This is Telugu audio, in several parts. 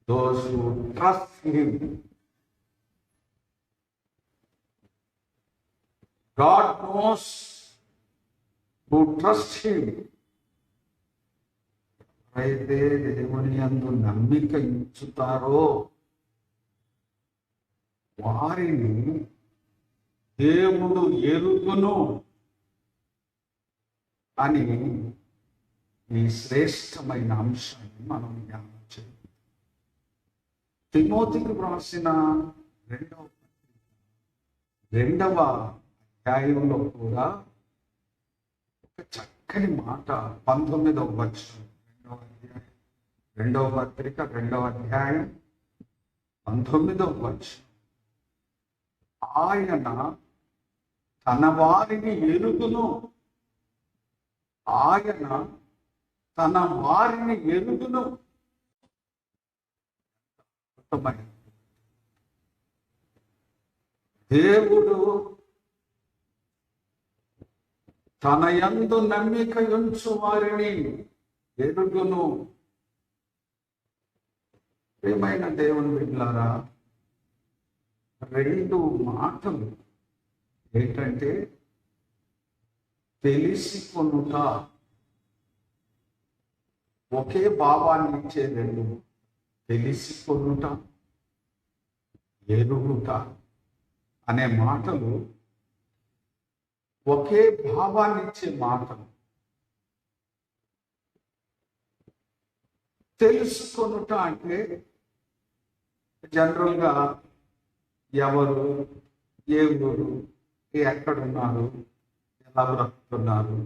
those who trust him. God knows who trust him. అయితే దేవుని యందు నమ్మిక ఉంచుతారో వారిని దేవుడు ఎరుగును అని ఈ శ్రేష్టమైన అంశాన్ని మనం జ్ఞాపకం చేయాలి. తిమోతికి వ్రాసిన రెండవ అధ్యాయంలో కూడా ఒక చక్కని మాట 19వ వచనం, రెండవ పత్రిక 2వ అధ్యాయం 19వ వచనం, ఆయన తన వారిని ఎరుగును, ఆయన తన వారిని ఎరుగును. దేవుడు తన యందు నమ్మిక ఉంచు వారిని ఎరుగును. ప్రియమైన దేవుని బిడ్డలారా, 2 మాటలు ఏంటంటే తెలిసి కొనుట, ఒకే భావాన్ని ఇచ్చే 2, తెలిసి కొనుట, ఎరుగుట అనే మాటలు ఒకే భావాన్ని ఇచ్చే మాటలు. తెలుసుకొనుట అంటే జనరల్గా ఎవరు, ఏ ఊరు, ఎక్కడున్నారు, ఎలా బ్రతుకుతున్నారు,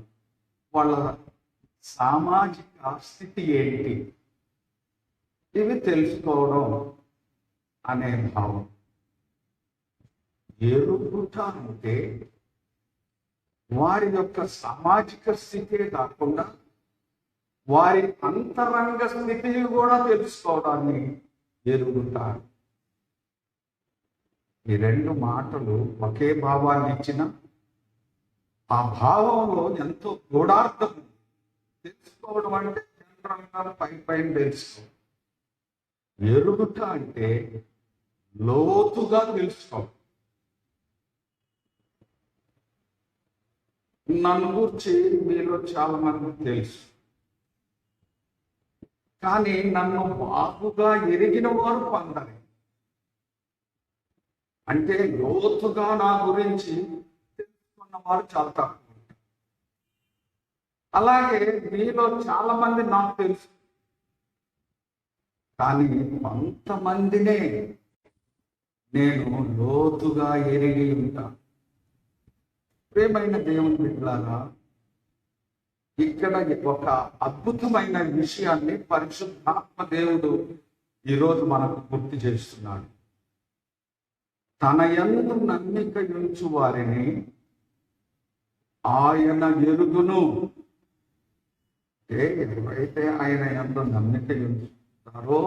వాళ్ళ సామాజిక స్థితి ఏంటి, ఇవి తెలుసుకోవడం అనే భావం. ఎరుగుట అంటే వారి యొక్క సామాజిక స్థితే కాకుండా వారి అంతరంగ స్థితిని కూడా తెలుసుకోవడాన్ని ఎరుగుతారు. ఈ 2 మాటలు ఒకే భావాన్ని ఇచ్చిన ఆ భావంలో ఎంతో గూఢార్థం. తెలుసుకోవడం అంటే జనరల్గా పైన తెలుసుకో, ఎరుగుట అంటే లోతుగా తెలుసుకోవడం. నన్ను గురించి మీలో చాలా మందికి తెలుసు, కానీ నన్ను బాగుగా ఎరిగిన వారు కొందరే. అంటే లోతుగా నా గురించి తెలుసుకున్న వారు చాలా తక్కువ. అలాగే మీలో చాలా మంది నాకు తెలుసు, కానీ కొంతమందినే నేను లోతుగా ఎరిగి ఉంటాను. ప్రియమైన దేవుని బిడ్డలారా, ఇక్కడ ఒక అద్భుతమైన విషయాన్ని పరిశుద్ధాత్మ దేవుడు ఈరోజు మనకు గుర్తు చేస్తున్నాడు. తన యందు నమ్మిక ఉంచు వారిని ఆయన ఎరుగును. ఎవరైతే ఆయన యందు నమ్మిక ఉంచుతారో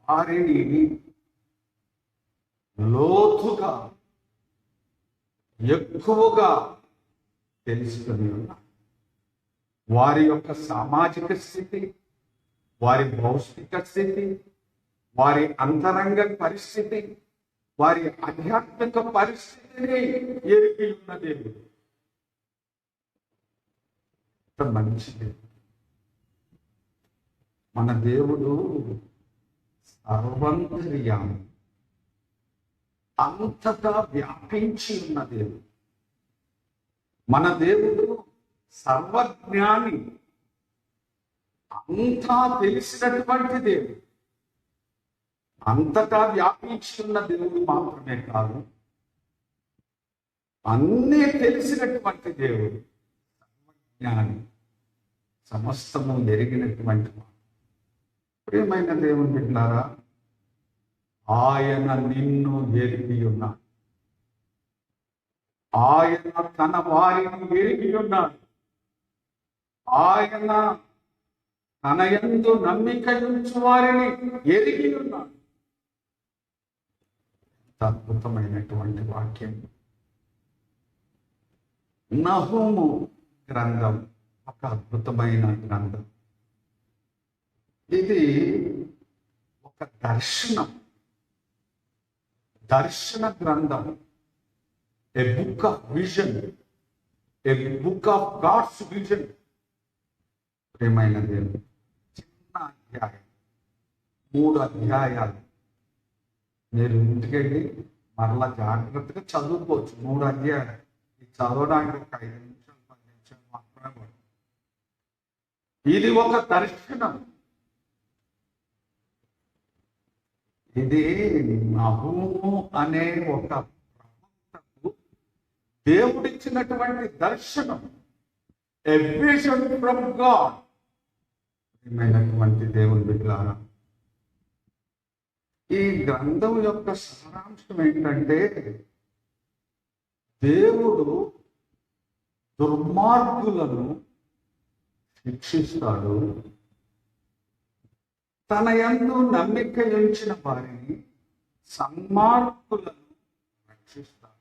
వారిని లోతుగా ఎక్కువగా తెలుసుకొని ఉన్నారు. వారి యొక్క సామాజిక స్థితి, వారి భౌతిక స్థితి, వారి అంతరంగ పరిస్థితి, వారి ఆధ్యాత్మిక పరిస్థితిని ఎరిగి ఉన్న దేవుడు. మంచిది. మన దేవుడు సర్వంతర్యామి, అంతటా వ్యాపించి ఉన్న దేవుడు. మన దేవుడు సర్వజ్ఞాని, అంతా తెలిసినటువంటి దేవుడు. అంతటా వ్యాపించి ఉన్న దేవుడు మాత్రమే కాదు, అన్నీ తెలిసినటువంటి దేవుడు, సర్వజ్ఞాని, సమస్తము ఎరిగినటువంటి వాడు. ప్రియమైన దేవుని బిడ్డలారా, ఆయన నిన్ను ఎరిగి ఉన్నాడు. ఆయన తన వారిని ఎరిగి ఉన్నాడు. ఆయన తన యందు నమ్మిక ఉంచు వారిని ఎరిగి ఉన్నాడు. అద్భుతమైనటువంటి వాక్యం. నహూము గ్రంథం ఒక అద్భుతమైన గ్రంథం. ఇది దర్శనం, దర్శన గ్రంథం, a book of vision, a book of God's vision. ప్రియమైన దేవుడు, చిన్న అధ్యాయం, 3 అధ్యాయాలు. మీరు ఇంటికెళ్ళి మరలా జాగ్రత్తగా చదువుకోవచ్చు. 3 అధ్యాయాలు ఇది చదవడానికి ఒక 5 నిమిషాలు 10 నిమిషాలు మాత్రమే పడుతుంది. ఇది ఒక దర్శనం. ఇది నహూము అనే ఒక ప్రవక్తకు దేవుడిచ్చినటువంటి దర్శనం, ఎ విజన్ ఫ్రమ్ గాడ్. ప్రియమైనటువంటి దేవుని బిడ్డలారా, ఈ గ్రంథం యొక్క సారాంశం ఏంటంటే, దేవుడు దుర్మార్గులను శిక్షిస్తాడు, తన యందు నమ్మిక ఉంచిన వారిని, సన్మార్గులను రక్షిస్తాడు.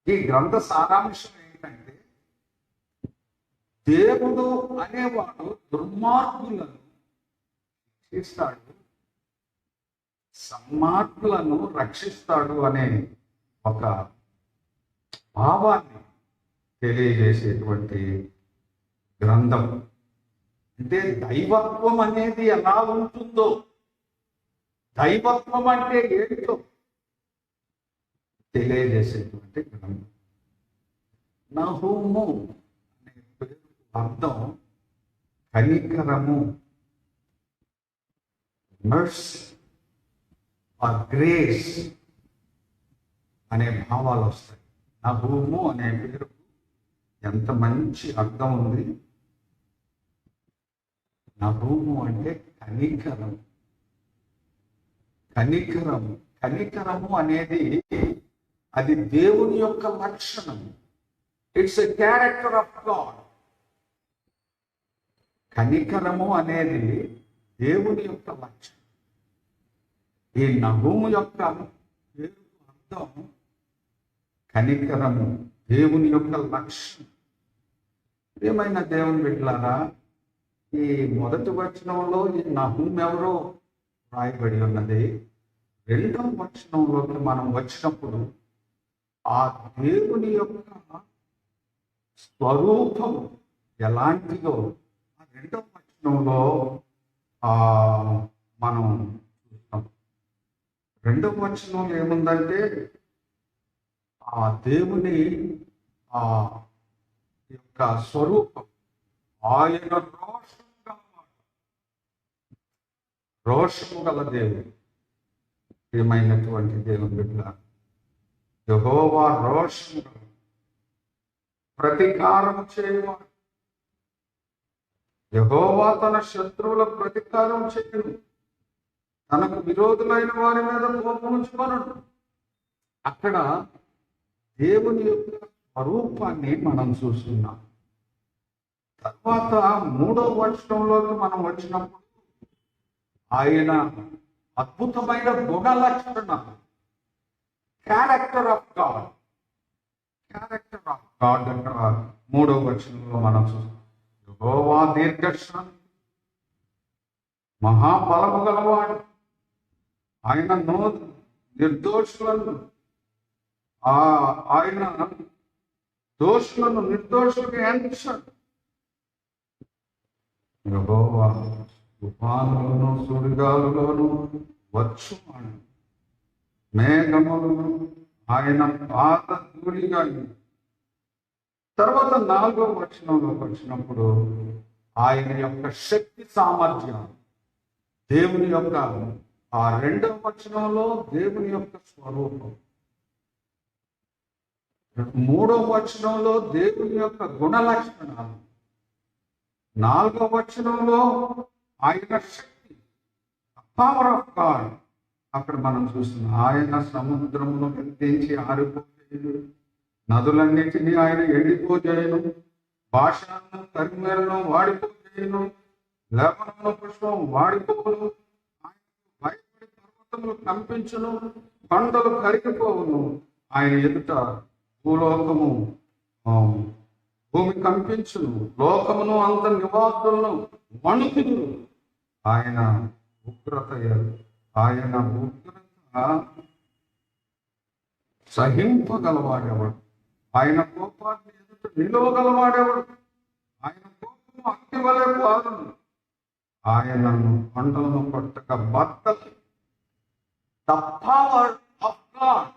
ఈ గ్రంథ సారాంశం ఏంటంటే, దేవుడు అనేవాడు దుర్మార్గులను శిక్షిస్తాడు, సన్మార్గులను రక్షిస్తాడు అనే ఒక భావాన్ని తెలియజేసేటువంటి గ్రంథం. అంటే దైవత్వం అనేది ఎలా ఉంటుందో, దైవత్వం అంటే ఏంటో తెలియజేసేటువంటి గ్రంథం. నహూము అనే పేరు అర్థం కనికరము, మర్సీ ఆర్ గ్రేస్ అనే భావాలు వస్తాయి. నహూము అనే పేరు ఎంత మంచి అర్థం ఉంది. నహూము అంటే కనికరం, కనికరము. కనికరము అనేది అది దేవుని యొక్క లక్షణం. It's a character of God. కనికరము అనేది దేవుని యొక్క లక్షణం. ఈ నహూము యొక్క పేరు అర్థం కనికరము, దేవుని యొక్క లక్షణం. ఏమైనా దేవుని బిడ్డలారా, ఈ మొదటి వచనంలో ఈ నహూము ఎవరో రాయబడి ఉన్నది. 2వ వచనంలోకి మనం వచ్చినప్పుడు ఆ దేవుని యొక్క స్వరూపం ఎలాంటిదో ఆ 2వ వచనంలో మనం చూస్తాం. 2వ వచనంలో ఏముందంటే, ఆ దేవుని ఆ యొక్క స్వరూపం, ఆయన రోషము గల దేవుడు. ప్రియమైనటువంటి దేవుని బిడ్డ, యెహోవా రోషము గల, ప్రతీకారం చేయవాడు. యెహోవా తన శత్రువుల ప్రతీకారం చేయడు, తనకు విరోధులైన వారి మీద కోపం ఉంచుకొనడు. అక్కడ దేవుని యొక్క స్వరూపాన్ని మనం చూస్తున్నాం. తర్వాత 3వ వచనంలోకి మనం వచ్చినప్పుడు ఆయన అద్భుతమైన గుణ లక్షణాలు, character of God, character of God అక్కడ 3వ వచనంలో మనం చూస్తాం. యెహోవా దీర్ఘశాంతి, మహాబలము గలవాడు, ఆయన నిర్దోషులను ఆయన దోషులను నిర్దోషులకు ఎంచాడు. యెహోవా తుఫానులను సుడిగాలులను వచ్చువాడు, మేఘములను ఆయన పాద ధూళిగా. తర్వాత 4వ వచనంలోకి వచ్చినప్పుడు ఆయన యొక్క శక్తి సామర్థ్యం, దేవుని యొక్క ఆ 2వ వచనంలో దేవుని యొక్క స్వరూపం, 3వ వచనంలో దేవుని యొక్క గుణ లక్షణాలు, 4వ వచనంలో ఆయన శక్తి, పవర్ ఆఫ్ గాడ్. అక్కడ మనం చూస్తున్నాం, ఆయన సముద్రమును ఎత్తించి ఆరిపోయేను, నదులన్నిటినీ ఆయన ఎండిపోజేయను, భాషను కరిమేలను వాడిపోజేయను, లేబనోను పుష్పం వాడిపోవును, ఆయన భయపడి పర్వతములు కంపించును, కొండలు కరిగిపోవును. ఆయన ఎదుట భూలోకము భూమి కంపించును, లోకమును అంత నివాసులను వణుకును. ఆయన ఉగ్రత ఆయన ఉగ్రత సహింపగలవాడేవాడు. ఆయన కోపాన్ని ఎదుట నిలవగలవాడేవాడు. ఆయన కోపము అగ్ని వలె పారును. ఆయనను కొండలను కొట్టక బద్దలు. The power of God.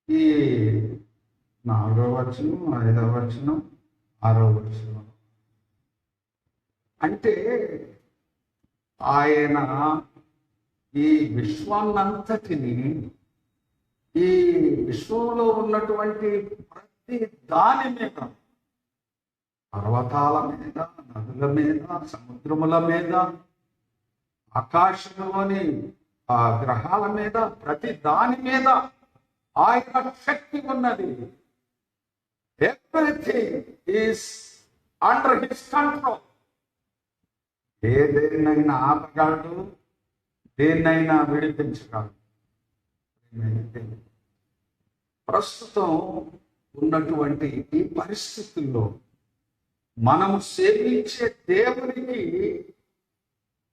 ఈ 4వ వచనం, 5వ వచనం, 6వ వచనం అంటే ఆయన ఈ విశ్వాన్నంతటిని, ఈ విశ్వంలో ఉన్నటువంటి ప్రతి దాని మీద, పర్వతాల మీద, నదుల మీద, సముద్రముల మీద, ఆకాశంలోని ఆ గ్రహాల మీద, ప్రతి దాని మీద ఆయన శక్తి ఉన్నది. Everything is under his control. ఏదేనైనా ఆపగలడు, దేన్నైనా విడిపించగలడు. ప్రస్తుతం ఉన్నటువంటి ఈ పరిస్థితుల్లో మనము సేవించే దేవునికి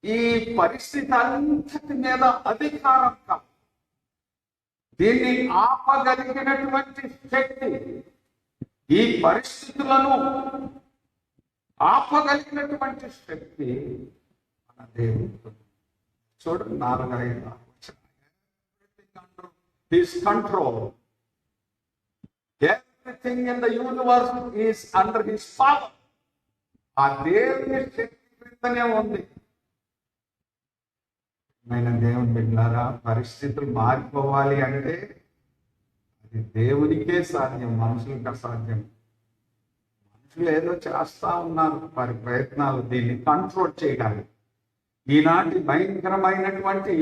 ఈ పరిస్థితి అంతటి మీద అధికారం కాదు. దీన్ని ఆపగలిగినటువంటి శక్తి, ఈ పరిస్థితులను ఆపగలిగినటువంటి శక్తి మన దేవుడు. చూడండి 4-5 his control. Everything in the universe is under his power. ఆ దేవుని శక్తి క్రిందనే ఉంది. దేవుని బిడ్డలారా, పరిస్థితులు మారిపోవాలి అంటే అది దేవునికే సాధ్యం, మనుషులకు అసాధ్యం. మనుషులు ఏదో చేస్తా ఉన్నారు వారి ప్రయత్నాలు దీన్ని కంట్రోల్ చేయడానికి. ఈనాటి భయంకరమైనటువంటి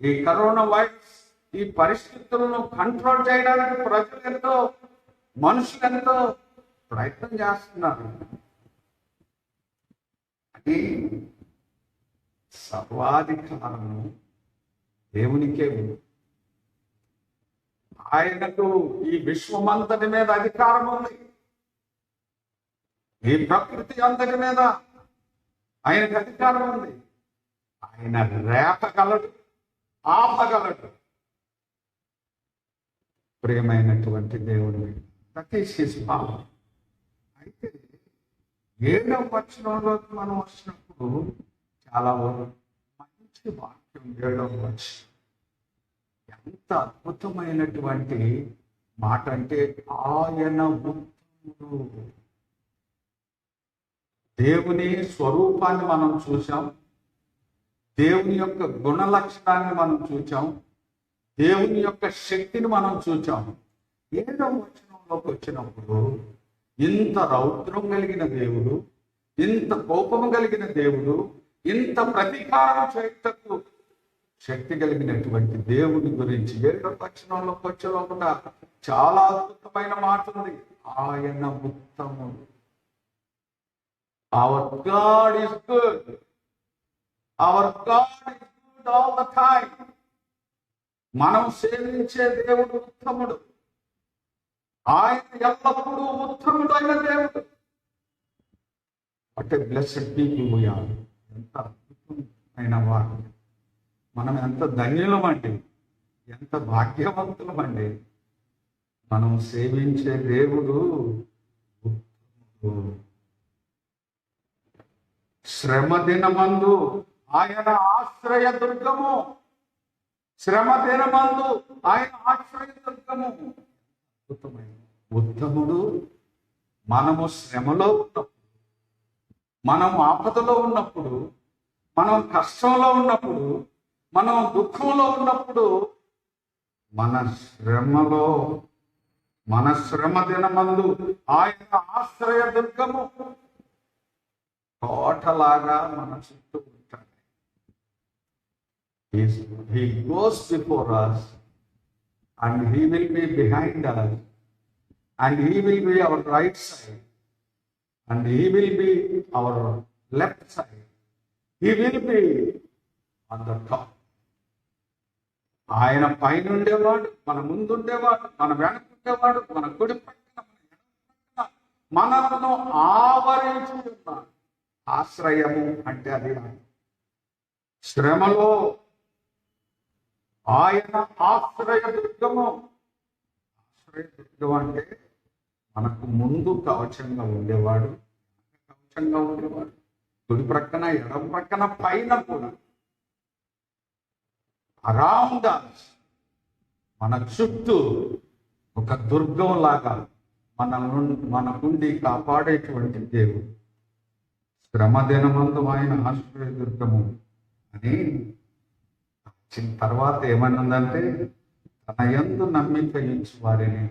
ఈ కరోనా వైరస్ ఈ పరిస్థితులను కంట్రోల్ చేయడానికి మనుషులు ఎంతో ప్రయత్నం చేస్తున్నారు. అది సర్వాధికారము దేవునికే ఉంది. ఆయనకు ఈ విశ్వమంతటి మీద అధికారం ఉంది. ఈ ప్రకృతి అంతటి మీద ఆయనకు అధికారం ఉంది. ఆయన రేపగలడు, ఆపగలడు. ప్రియమైనటువంటి దేవుడు, దట్ ఈస్ హిస్ పవర్. అయితే 7వ వచనంలోకి మనం వచ్చినప్పుడు చాలా మంచి వాక్యం. 7వ వచనం ఎంత అద్భుతమైనటువంటి మాట అంటే, ఆయన ఉత్తముడు. దేవుని స్వరూపాన్ని మనం చూసాం, దేవుని యొక్క గుణ లక్షణాన్ని మనం చూసాం, దేవుని యొక్క శక్తిని మనం చూచాము. 7వ వచనంలోకి వచ్చినప్పుడు ఇంత రౌద్రం కలిగిన దేవుడు, ఇంత కోపము కలిగిన దేవుడు, ఇంత ప్రతీకారం చేయటకు శక్తి కలిగినటువంటి దేవుని గురించి 7వ వచనంలోకి వచ్చేలోకుండా చాలా అద్భుతమైన మాట ఉంది. ఆయన ఉత్తముడు. Our God is good. Our God is good all the time. మనం సేవించే దేవుడు ఉత్తముడు. ఆయన ఎల్లప్పుడూ ఉత్తముడైన దేవుడు. What a blessed people we are. ఎంత అద్భుతమైన వారు. మనం ఎంత ధన్యులమండి, ఎంత భాగ్యవంతులమండి. మనం సేవించే దేవుడు ఉత్తముడు. శ్రమ దినమందు ఆయన ఆశ్రయ దుర్గము. శ్రమ దినమందు ఆయన ఆశ్రయ దుర్గము. అద్భుతమైన ఉత్తముడు. మనము శ్రమలో ఉన్నప్పుడు, మనం ఆపదలో ఉన్నప్పుడు, మనం కష్టంలో ఉన్నప్పుడు, మనం దుఃఖంలో ఉన్నప్పుడు, మన శ్రమ దినమందు ఆయన ఆశ్రయ దుర్గము. కోటలాగా మన చుట్టూ ఉంటాడు. He goes before us and he will be behind us and he will be our right side and he will be our left side. He will be on the top. ఆయన పైన ఉండేవాడు, మన ముందుండేవాడు, మన వెనకుండేవాడు, మన కుడి పక్కన, మనను ఆవరించి ఉన్నాడు. ఆశ్రయము అంటే అది శ్రమలో ఆయన ఆశ్రయదుర్గము. ఆశ్రయదుర్గం అంటే మనకు ముందు కవచంగా ఉండేవాడు, కవచంగా ఉండేవాడు, కుడి ప్రక్కన ఎడం ప్రక్కన పైన కూడా అరౌండ్ us, మన చుట్టూ ఒక దుర్గం లాగా మనకుండి కాపాడేటువంటి దేవుడు. శ్రమ దినమందు ఆయన ఆశ్రయదుర్గము అని తర్వాత ఏమన్నదంటే, తన యందు నమ్మిక ఇచ్చు వారిని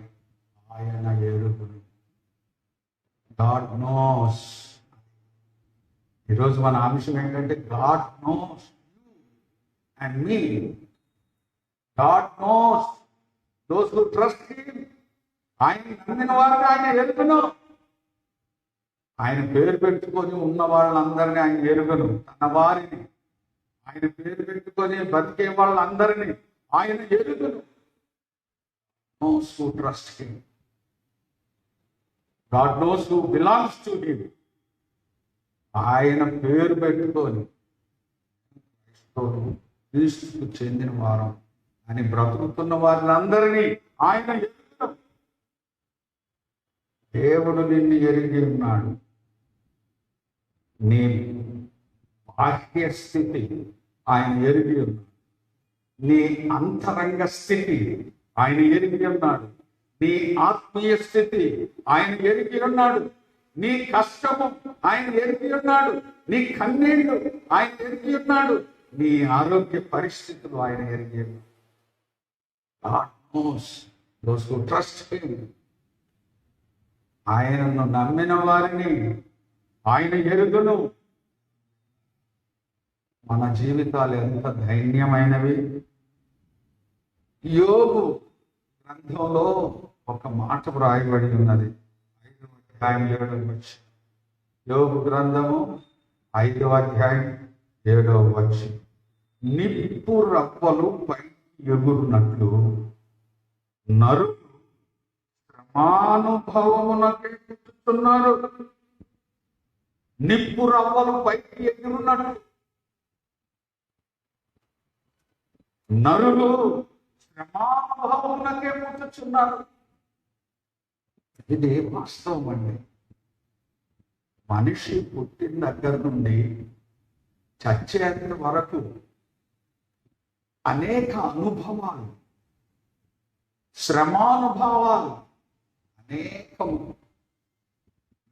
ఆయన ఎరుగును. God knows. ఈరోజు మన అంశం ఏంటంటే, God knows you and me. God knows those who trust him. ఆయన నమ్మిన వారిని ఆయన ఎరుగును. ఆయన పేరు పెట్టుకొని ఉన్న వాళ్ళందరినీ ఆయన ఎరుగును. తన వారిని ఆయన పేరు పెట్టుకొని బతికే వాళ్ళందరినీ ఆయన ఎరుగును. Knows who trust him. God knows who belongs to him. ఆయన పేరు పెట్టుకొని క్రీస్తుకు చెందిన వారం అని బ్రతుకుతున్న వారిని ఆయన ఎరుగును. దేవుడు నిన్ను ఎరిగి ఉన్నాడు. నీ బాహ్య స్థితి ఆయన ఎరిగి ఉన్నాడు. నీ అంతరంగ స్థితి ఆయన ఎరిగి ఉన్నాడు. నీ ఆత్మీయ స్థితి ఆయన ఎరిగి ఉన్నాడు. నీ కష్టము ఆయన ఎరిగి ఉన్నాడు. నీ కన్నీళ్లు ఆయన ఎరిగి ఉన్నాడు. నీ ఆరోగ్య పరిస్థితులు ఆయన ఎరిగి ఉన్నాడు. God knows those who trust him. ఆయనను నమ్మిన వారిని ఆయన ఎరుగును. మన జీవితాలు ఎంత ధైర్యమైనవి. యోబు గ్రంథంలో ఒక మాట వ్రాయబడి ఉన్నది. 5వ అధ్యాయం 7వ వచనం. యోబు గ్రంథము 5వ అధ్యాయం 7వ వచనం. నిప్పు రవ్వలు పై ఎగురునట్లు నరులు శ్రమానుభవమునకే పుట్టుతున్నారు. నిప్పు రవ్వలు పైకి ఎగురునట్లు నరులు శ్రమానుభవమునకే పుట్టుచున్నారు. ఇది వాస్తవం అండి. మనిషి పుట్టిన దగ్గర నుండి చచ్చేంత వరకు అనేక అనుభవాలు, శ్రమానుభవాలు అనేకము.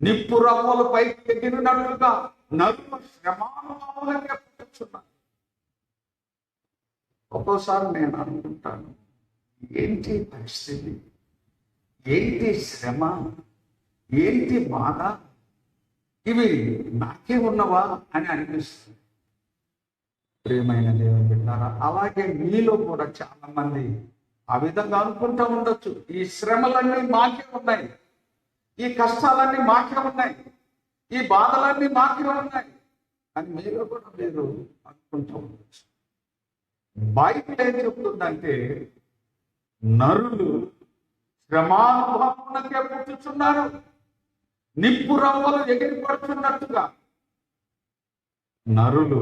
నిప్పు రవ్వలు పైకి ఎగిరినట్లుగా నరులు శ్రమానుభవాలకే పుట్టుచున్నారు. ఒక్కోసారి నేను అనుకుంటాను, ఏంటి పరిస్థితి, ఏంటి శ్రమ, ఏంటి బాధ, ఇవి నాకే ఉన్నవా అని అనిపిస్తుంది. ప్రియమైన దేవుని బిడ్డలారా, అలాగే మీలో కూడా చాలా మంది ఆ విధంగా అనుకుంటూ ఉండొచ్చు. ఈ శ్రమలన్నీ మాకే ఉన్నాయి, ఈ కష్టాలన్నీ మాకే ఉన్నాయి, ఈ బాధలన్నీ మాకే ఉన్నాయి అని మీలో కూడా మీరు అనుకుంటూ ఉండొచ్చు. బైబిల్ ఏం చెప్తుందంటే, నరులు శ్రమానుభవమునకే పుట్టుచున్నారు. నిప్పు రవ్వలు ఎగిరి పడుతున్నట్టుగా నరులు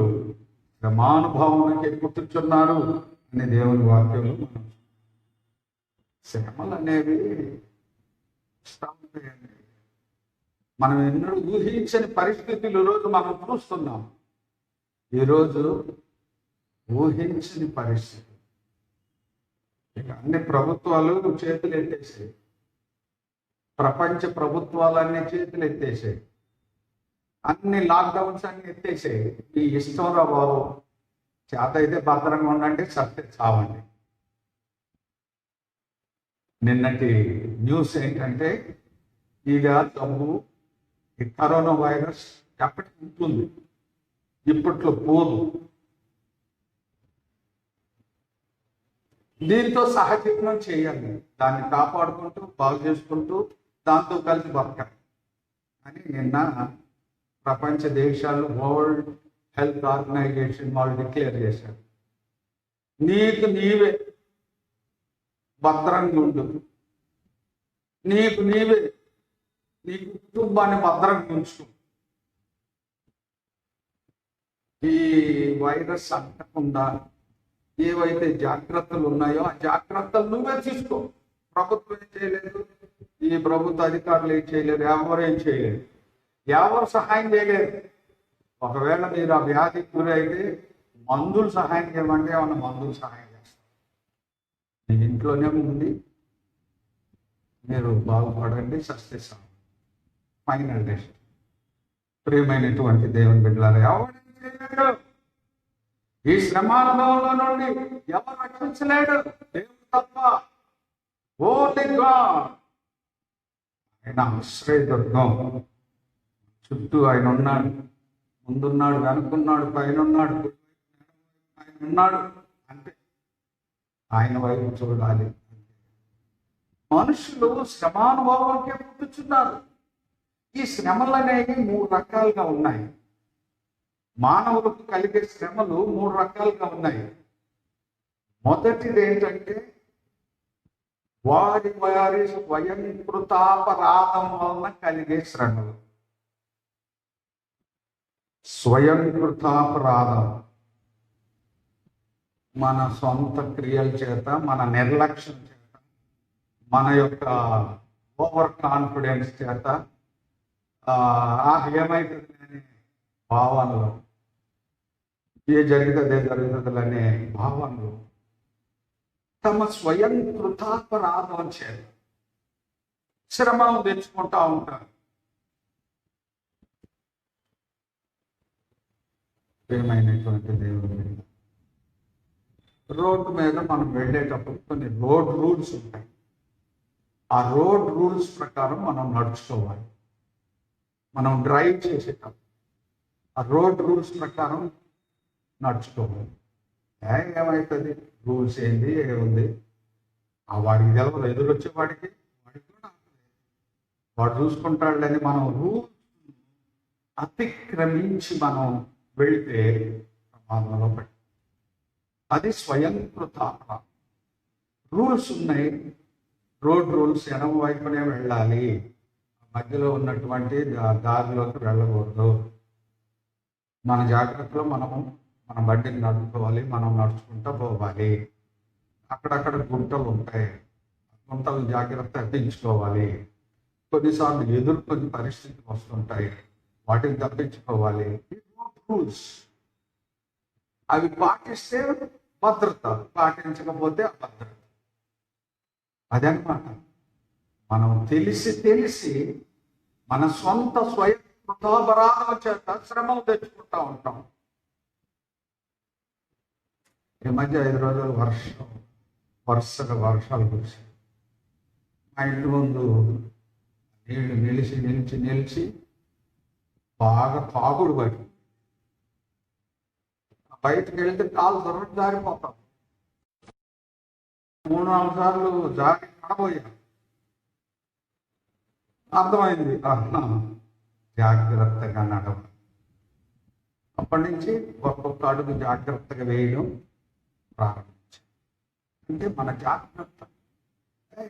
శ్రమానుభవమునకే పుట్టుచున్నారు అని దేవుని వాక్యంలో మనం శ్రమలు అనేవి మనం ఎన్నడూ ఊహించని పరిస్థితులు ఈరోజు మనం చూస్తున్నాం. ఈరోజు ఊహించని పరిస్థితి. ఇక అన్ని ప్రభుత్వాలు చేతులు ఎత్తేసాయి. ప్రపంచ ప్రభుత్వాలన్నీ చేతులు ఎత్తేసాయి. అన్ని లాక్డౌన్స్ అన్ని ఎత్తేసాయి. మీ ఇష్టం రా బాబు, చేత అయితే భద్రంగా ఉండండి, సత్య చావండి. నిన్నటి న్యూస్ ఏంటంటే, ఇక జబ్బు, ఈ కరోనా వైరస్ ఎప్పటికి ఉంటుంది, ఇప్పట్లో పోదు. దీంతో సహజీవనం చేయాలి, దాన్ని కాపాడుకుంటూ బాగు చేసుకుంటూ దాంతో కలిసి బతకాలి అని నిన్న ప్రపంచ దేశాలు, వరల్డ్ హెల్త్ ఆర్గనైజేషన్ వాళ్ళు డిక్లేర్ చేశారు. నీకు నీవే భద్రంగా ఉండు, నీకు నీవే నీ కుటుంబాన్ని భద్రంగా ఉంచు. ఈ వైరస్ అంటకుండా ఏవైతే జాగ్రత్తలు ఉన్నాయో ఆ జాగ్రత్తలు నువ్వే తీసుకో. ప్రభుత్వం ఏం చేయలేదు, ఈ ప్రభుత్వ అధికారులు ఏం చేయలేరు, ఎవరు ఏం చేయలేరు, ఎవరు సహాయం చేయలేరు. ఒకవేళ మీరు ఆ వ్యాధికి గురైతే మందులు సహాయం చేయమంటే ఏమన్నా మందులు సహాయం చేస్తారు. మీ ఇంట్లోనే ఉంది, మీరు బాగుపడండి, సస్యసం ఫైనల్ డెస్ట్. ప్రియమైనటువంటి దేవుని బిడ్డలారా, ఎవరు చేయలేడు. ఈ శ్రమానుభవంలో నుండి ఎవరు రక్షించలేడు, దేవుడు తప్ప. Only God. ఆయన ఆశ్రయదుర్గం. చుట్టూ ఆయన ఉన్నాడు, ముందున్నాడు, వెనుకున్నాడు, పైన ఉన్నాడు, ఆయన ఉన్నాడు. అంటే ఆయన వైపు చూడాలి. మనుషులు శ్రమానుభవంకే పుట్టుచున్నారు. ఈ శ్రమలు అనేవి 3 రకాలుగా ఉన్నాయి. మానవులకు కలిగే శ్రమలు 3 రకాలుగా ఉన్నాయి. మొదటిది ఏంటంటే వారి స్వయంకృతాపరాధం వలన కలిగే శ్రమలు. స్వయంకృతాపరాధం మన సొంత క్రియల చేత, మన నిర్లక్ష్యం చేత, మన యొక్క ఓవర్ కాన్ఫిడెన్స్ చేత ఏమైతుంది అనే భావనలు, ఏ జరిగితే జరుగుతుంది అనే భావనలు తమ స్వయం కృతాపరాధం చేత శ్రమను తెచ్చుకుంటా ఉంటారు. ప్రియమైనటువంటి దేవుని, రోడ్డు మీద మనం వెళ్ళేటప్పుడు కొన్ని రోడ్ రూల్స్ ఉంటాయి. ఆ రోడ్ రూల్స్ ప్రకారం మనం నడుచుకోవాలి. మనం డ్రైవ్ చేసేటప్పుడు ఆ రోడ్ రూల్స్ ప్రకారం నడుచుకోవాలి. ఏమవుతుంది, రూల్స్ ఏంది, ఏముంది, ఆ వాడికి తెలవదు, ఎదురొచ్చే వాడికి కూడా వాడు చూసుకుంటాడని మనం రూల్స్ అతిక్రమించి మనం వెళితే ప్రమాదంలో పడి, అది స్వయంకృత అపరాధం. రూల్స్ ఉన్నాయి, రోడ్ రూల్స్, ఎడమ వైపునే వెళ్ళాలి, మధ్యలో ఉన్నటువంటి దారిలోకి వెళ్ళకూడదు. మన జాగ్రత్తలో మన బండిని నడుపుకోవాలి, మనం నడుచుకుంటూ పోవాలి. అక్కడక్కడ గుంటలు ఉంటాయి, గుంటలు జాగ్రత్త తప్పించుకోవాలి. కొన్నిసార్లు ఎదుర్కొని పరిస్థితులు వస్తుంటాయి, వాటిని తప్పించుకోవాలి. రూల్స్ అవి పాటిస్తే భద్రత, పాటించకపోతే అభద్రత. అదనమాట. మనం తెలిసి మన సొంత స్వయం కృతాపరాధం చేత శ్రమలు తెచ్చుకుంటా ఉంటాం. ఈ మధ్య 5 రోజులు వరుసగా వర్షాలు కురిసాయి. మా ఇంటి ముందు నీళ్లు నిలిచి బాగా తాగుడు పడి బయటకు వెళ్తే కాలు జారిపోతాం. 3-4 సార్లు జారి పడబోయాం. అర్థమైంది, జాగ్రత్తగా నడవాలి. అప్పటి నుంచి ఒక్కొక్క అడుగు జాగ్రత్తగా వేయడం ప్రారంభించాం. అంటే మన జాగ్రత్త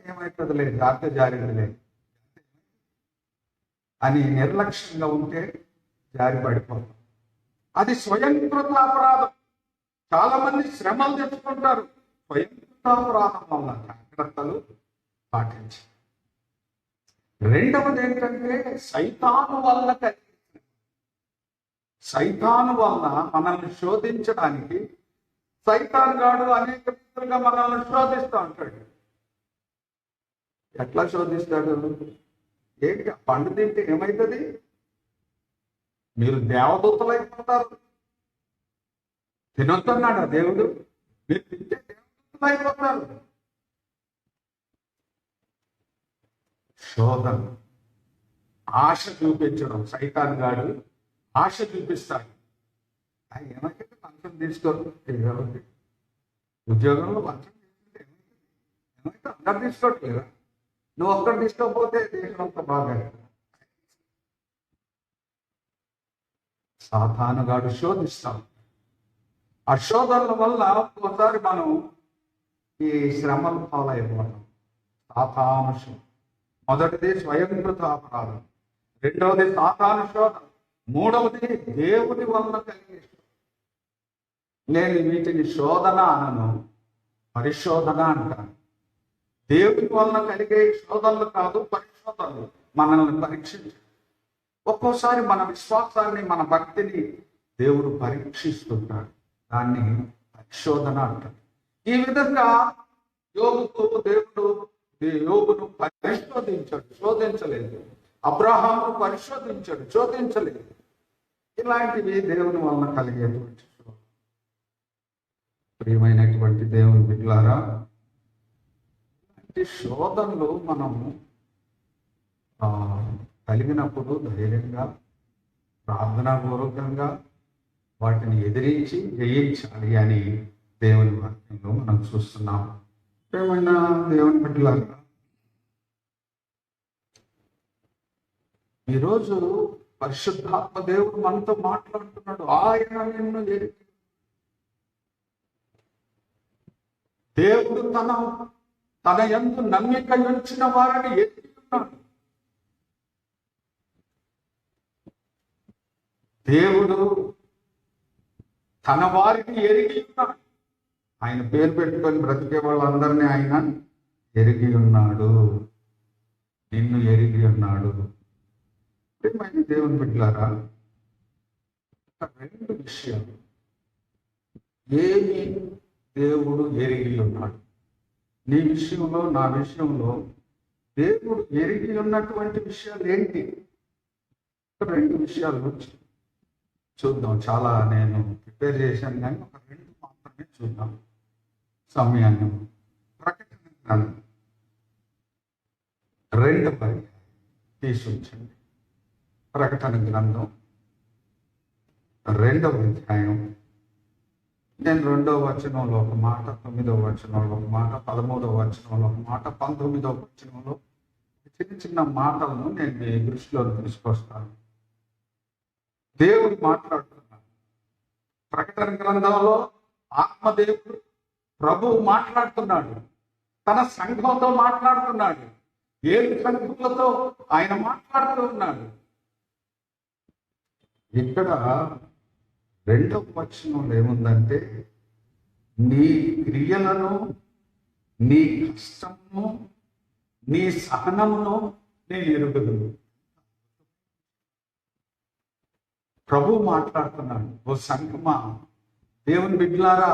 ఏమవుతుంది లేదు, జాగ్రత్త జారింది లేదు అని నిర్లక్ష్యంగా ఉంటే జారి పడిపోతాం. అది స్వయంకృత అపరాధం. చాలా మంది శ్రమలు తెచ్చుకుంటారు స్వయంకృత అపరాధం వల్ల జాగ్రత్తలు పాటించి. రెండవది ఏంటంటే సైతాను వల్ల సైతాను వల్ల మనల్ని శోధించడానికి సైతాన్ గాడు అనేక విధాలుగా మనల్ని శోధిస్తూ ఉంటాడు. ఎట్లా శోధిస్తాడు? ఏంటి, పండు తింటే ఏమవుతుంది? మీరు దేవదూతలు అయిపోతారు. తినొద్దన్నాడు దేవుడు, మీరు తింటే దేవదూతలు అయిపోతారు. శోధన, ఆశ చూపించడం. సైతాన్ గాడు ఆశ చూపిస్తాడు. ఏమైతే లంచం తీసుకోరు, ఉద్యోగంలో లంచం తీసుకుంటే ఏమైతే అందరు తీసుకోవట్లేదా? నువ్వు ఒక్కరు తీసుకోకపోతే దేశం అంతా బాగా. సాతానుగాడు శోధిస్తాం. ఆ శోధనల వల్ల ఒకసారి మనం ఈ శ్రమలు పాలైపోతాం. సాతాను. మొదటిది స్వయంకృత అపరాధం, రెండవది సాతాను శోధన, మూడవది దేవుని వలన కలిగే. నేను వీటిని శోధన అనను, పరిశోధన అంటాను. దేవుని వలన కలిగే శోధనలు కాదు, పరిశోధనలు. మనల్ని పరీక్షించు. ఒక్కోసారి మన విశ్వాసాన్ని, మన భక్తిని దేవుడు పరీక్షిస్తుంటాడు. దాన్ని పరిశోధన అంటారు. ఈ విధంగా దేవుడు యోబును పరిశోధించాడు, శోధించలేదు. అబ్రహామును పరిశోధించాడు, శోధించలేదు. ఇలాంటివి దేవుని వలన కలిగేటువంటి ప్రియమైనటువంటి దేవుని బిడ్డలారా, ఇలాంటి శోధనలు మనము కలిగినప్పుడు ధైర్యంగా, ప్రార్థనాపూర్వకంగా వాటిని ఎదిరించి జయించాలి అని దేవుని వాక్యంలో మనం చూస్తున్నాం. ఏమైనా దేవుని బిడ్డలారా, ఈరోజు పరిశుద్ధాత్మ దేవుడు మనతో మాట్లాడుతున్నాడు. ఆయన నిన్ను ఎరిగి, దేవుడు తన యందు నమ్మిక ఉంచిన వారిని ఎరిగి ఉన్నాడు. దేవుడు తన వారిని ఎరిగి ఉన్నాడు. ఆయన పేరు పెట్టుకొని బ్రతికే వాళ్ళందరినీ ఆయన ఎరిగి ఉన్నాడు. నిన్ను ఎరిగి ఉన్నాడు. ప్రియమైన దేవుని బిడ్డలారా, రెండు విషయాలు. ఏమి దేవుడు ఎరిగి ఉన్నాడు? నీ విషయంలో, నా విషయంలో దేవుడు ఎరిగి ఉన్నటువంటి విషయాలు ఏంటి? రెండు విషయాలు చూద్దాం. చాలా నేను ప్రిపేర్ చేశాను, కానీ ఒక రెండు మాత్రమే చూద్దాం సమయాన్ని. ప్రకటన గ్రంథం 2వ తీసి ఉంచండి. ప్రకటన గ్రంథం 2వ అధ్యాయం. నేను 2వ వచనంలో ఒక మాట, 9వ వచనంలో ఒక మాట, 13వ వచనంలో ఒక మాట, 19వ వచనంలో చిన్న చిన్న మాటలను నేను మీ దృష్టిలో తీసుకొస్తాను. దేవుడు మాట్లాడుతున్నాడు. ప్రకటన గ్రంథంలో ఆత్మదేవుడు ప్రభువు మాట్లాడుతున్నాడు. తన సంఘంతో మాట్లాడుతున్నాడు. 7 సంఘములతో ఆయన మాట్లాడుతూ ఉన్నాడు. ఇక్కడ 2వ వచనంలో ఏముందంటే, నీ క్రియలను, నీ కష్టమును, నీ సహనమును నేను ఎరుగుదును. ప్రభు మాట్లాడుతున్నాడు. ఓ సంఘమా, దేవుని బిడ్డలారా,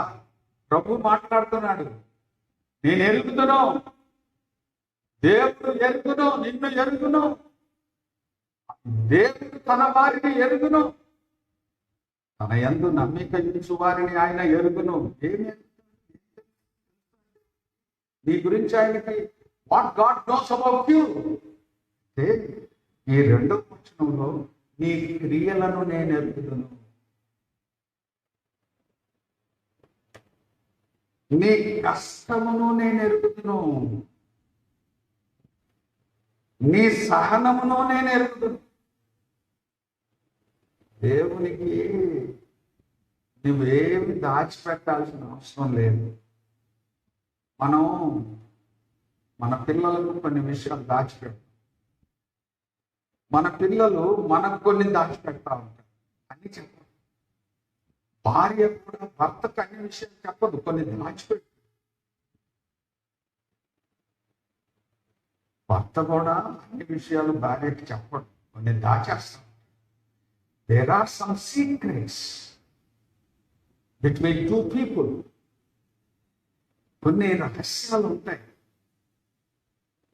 ప్రభు మాట్లాడుతున్నాడు. నేను ఎరుగుదును, దేవుడు ఎరుగును, నిన్ను ఎరుగును. దేవుడు తన వారిని ఎరుగును, తన యందు నమ్మిక ఉంచు వారిని ఆయన ఎరుగును. ఏమి నీ గురించి ఆయనకి what God knows about you. ఈ 2వ వచనంలో నీ క్రియలను నేను ఎరుగుదును, నీ కష్టమును నేను ఎరుగుదును, నీ సహనమును నేను ఎరుగుదును. దేవునికి నువ్వేమి దాచిపెట్టాల్సిన అవసరం లేదు. మనం మన పిల్లలకు కొన్ని విషయాలు దాచిపెడతాం. మన పిల్లలు మనకు కొన్ని దాచిపెడతా ఉంటారు. అన్ని చెప్పదు. భార్య కూడా భర్తకు అన్ని విషయాలు చెప్పదు, కొన్ని దాచిపెట్టు. భర్త కూడా అన్ని విషయాలు భార్యకి చెప్పడు, కొన్ని దాచేస్తాం. There are some secrets between two people. కొన్ని రహస్యాలు ఉంటాయి,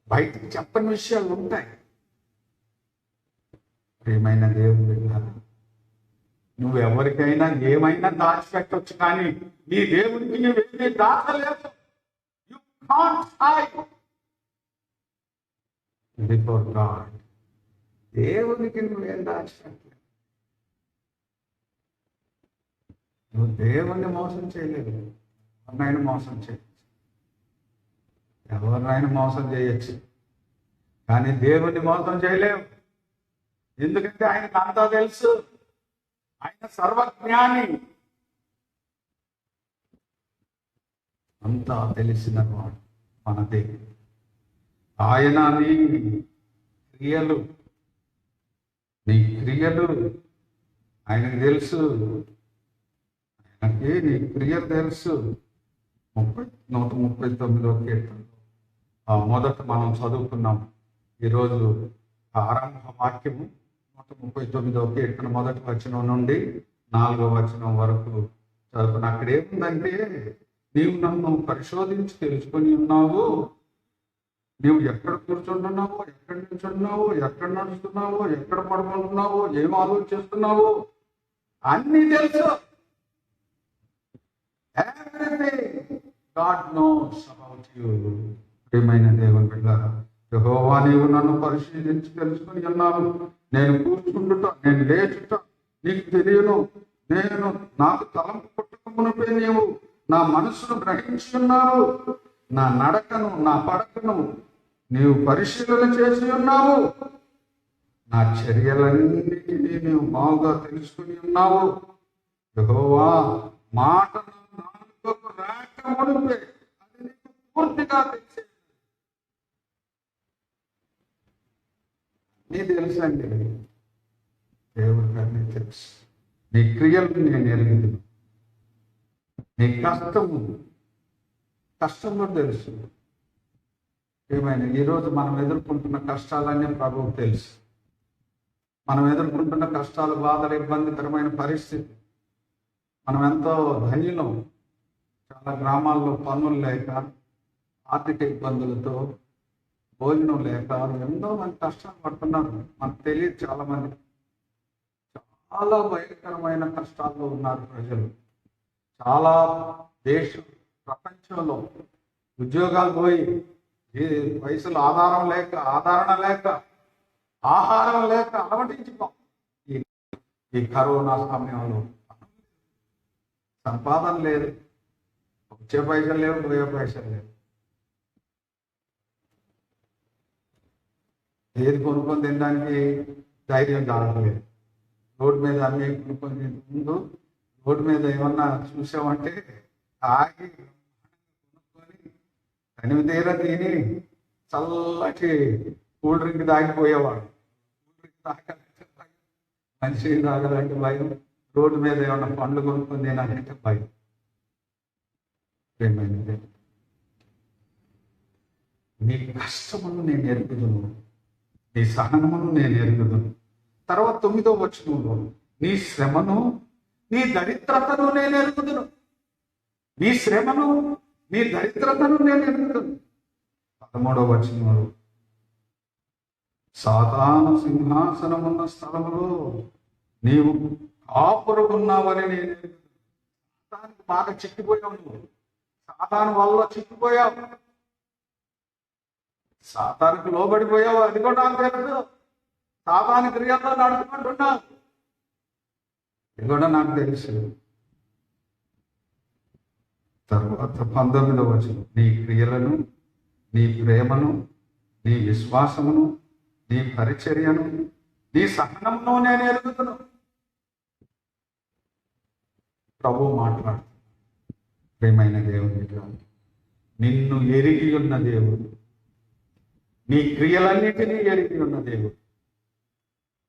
బయటకు చెప్పని విషయాలు ఉంటాయి. ప్రియమైన దేవుని బిడ్డలారా, నువ్వు ఎవరికైనా ఏమైనా దాచిపెట్టవచ్చు, కానీ నీ దేవునికి నువ్వేమీ దాచలేవు. You can't hide before God. దేవునికి నువ్వేం దాచిపెట్టలేవు. నువ్వు దేవుణ్ణి మోసం చేయలేదు. ఎవరినైనా మోసం చేయొచ్చు, ఎవరినైనా మోసం చేయొచ్చు, కానీ దేవుణ్ణి మోసం చేయలేవు. ఎందుకంటే ఆయనకు అంతా తెలుసు. ఆయన సర్వజ్ఞాని. అంతా తెలిసిన వాడు మన దేవుడు. ఆయన నీ క్రియలు ఆయనకు తెలుసు. ఆయన నాకు నీ క్రియలు తెలుసు. 139వ కీర్తన మొదట మనం చదువుకున్నాం. ఈరోజు ఆరంభ వాక్యము 139వ కీర్తన మొదటి వచనం నుండి 4వ వచనం వరకు చదువుకున్నాం. అక్కడ ఏముందంటే, నీవు నన్ను పరిశోధించి తెలుసుకొని ఉన్నావు, నీవు ఎక్కడ కూర్చుంటున్నావో, ఎక్కడి నుంచి ఉన్నావో, ఎక్కడ నడుస్తున్నావో, ఎక్కడ పడుకుంటున్నావో, ఏం ఆలోచిస్తున్నావో అన్నీ తెలుసు. Everything God knows about you. ప్రియమైన దేవుని బిడ్డలారా, యెహోవా నీవు నన్ను పరిశీలించి తెలుసుకొని ఉన్నావు. నేను కూర్చుండుట, నేను లేచుట నీకు తెలియను. నేను నాకు తలంపు పుట్టుకమునుపై నీవు నా మనసును గ్రహించి ఉన్నావు. నా నడకను, నా పడకను నీవు పరిశీలన చేసి ఉన్నావు. నా చర్యలన్నిటినీ నీవు బాగా తెలుసుకుని ఉన్నావు. యెహోవా మాట నాలుకకు రాకమునుపే అది నీకు పూర్తిగా తెలిసే. నీ తెలుసండి, దేవుడికి అన్నీ తెలుసు. నీ క్రియలు నేను ఎరిగింది, నీ కష్టంలో తెలుసు. ఏమైనా ఈరోజు మనం ఎదుర్కొంటున్న కష్టాలన్నీ ప్రభువుకు తెలుసు. మనం ఎదుర్కొంటున్న కష్టాలు, బాధలు, ఇబ్బందికరమైన పరిస్థితి. మనం ఎంతో ధన్యులం. చాలా గ్రామాల్లో పనులు లేక, ఆర్థిక ఇబ్బందులతో, భోజనం లేక ఎంతో మంది కష్టాలు పడుతున్నారు. మనకు తెలియదు. చాలా మంది చాలా భయంకరమైన కష్టాల్లో ఉన్నారు ప్రజలు. చాలా ప్రపంచంలో ఉద్యోగాలు పోయి, పైసలు ఆధారణ లేక, ఆహారం లేక అలవటించిపో. ఈ కరోనా సమయంలో సంపాదన లేదు, వచ్చే పైసలు లేవు, పోయే పైసలు లేవు. ఏది కొనుక్కొని తినడానికి ధైర్యం కావట్లేదు. రోడ్డు మీద అన్నీ కొనుక్కొని ముందు రోడ్డు మీద ఏమన్నా చూసామంటే ఆగి కొనుక్కొని తనివి తీర తిని చల్లటి కూల్ డ్రింక్ తాగిపోయేవాడు. కూల్ డ్రింక్ తాగాలంటే భయం, మనిషి తాగాలంటే భయం, రోడ్డు మీద ఏమన్నా పండ్లు కొనుక్కొని తినాలంటే భయం. ఏమైంది? నీ కష్టమును నేను ఎరుగుదును, నీ సహనమును నేను ఎరుగుదును. తర్వాత 9వ వచనంలో, నీ శ్రమను, నీ దరిద్రతను నేను ఎరుగుదును. నీ శ్రమను, నీ దరిద్రతను నేను ఎరుగుదును. 13వ వచనంలో, సాతాను సింహాసనమున్న స్థలములో నీవు కాపురమున్నావని నేను ఎరుగుదును. సాతానికి బాగా చిక్కిపోయావు నువ్వు. సాతాను వల్ల చిక్కిపోయావు, సాతానికి లోబడిపోయావు. అది కూడా నాకు తెలుసు. సాతాను క్రియల్లో నడుచుకుంటున్నావు, ఇది కూడా నాకు తెలుసు. తర్వాత 19వ వచనం, నీ క్రియలను, నీ ప్రేమను, నీ విశ్వాసమును, నీ పరిచర్యను, నీ సహనమును నేను ఎరుగుతును. ప్రభు మాట్లాడుతున్నాడు. ప్రేమైన దేవుని, నిన్ను ఎరిగి ఉన్న దేవుడు, నీ క్రియలన్నిటినీ ఎరిగి ఉన్న దేవుడు.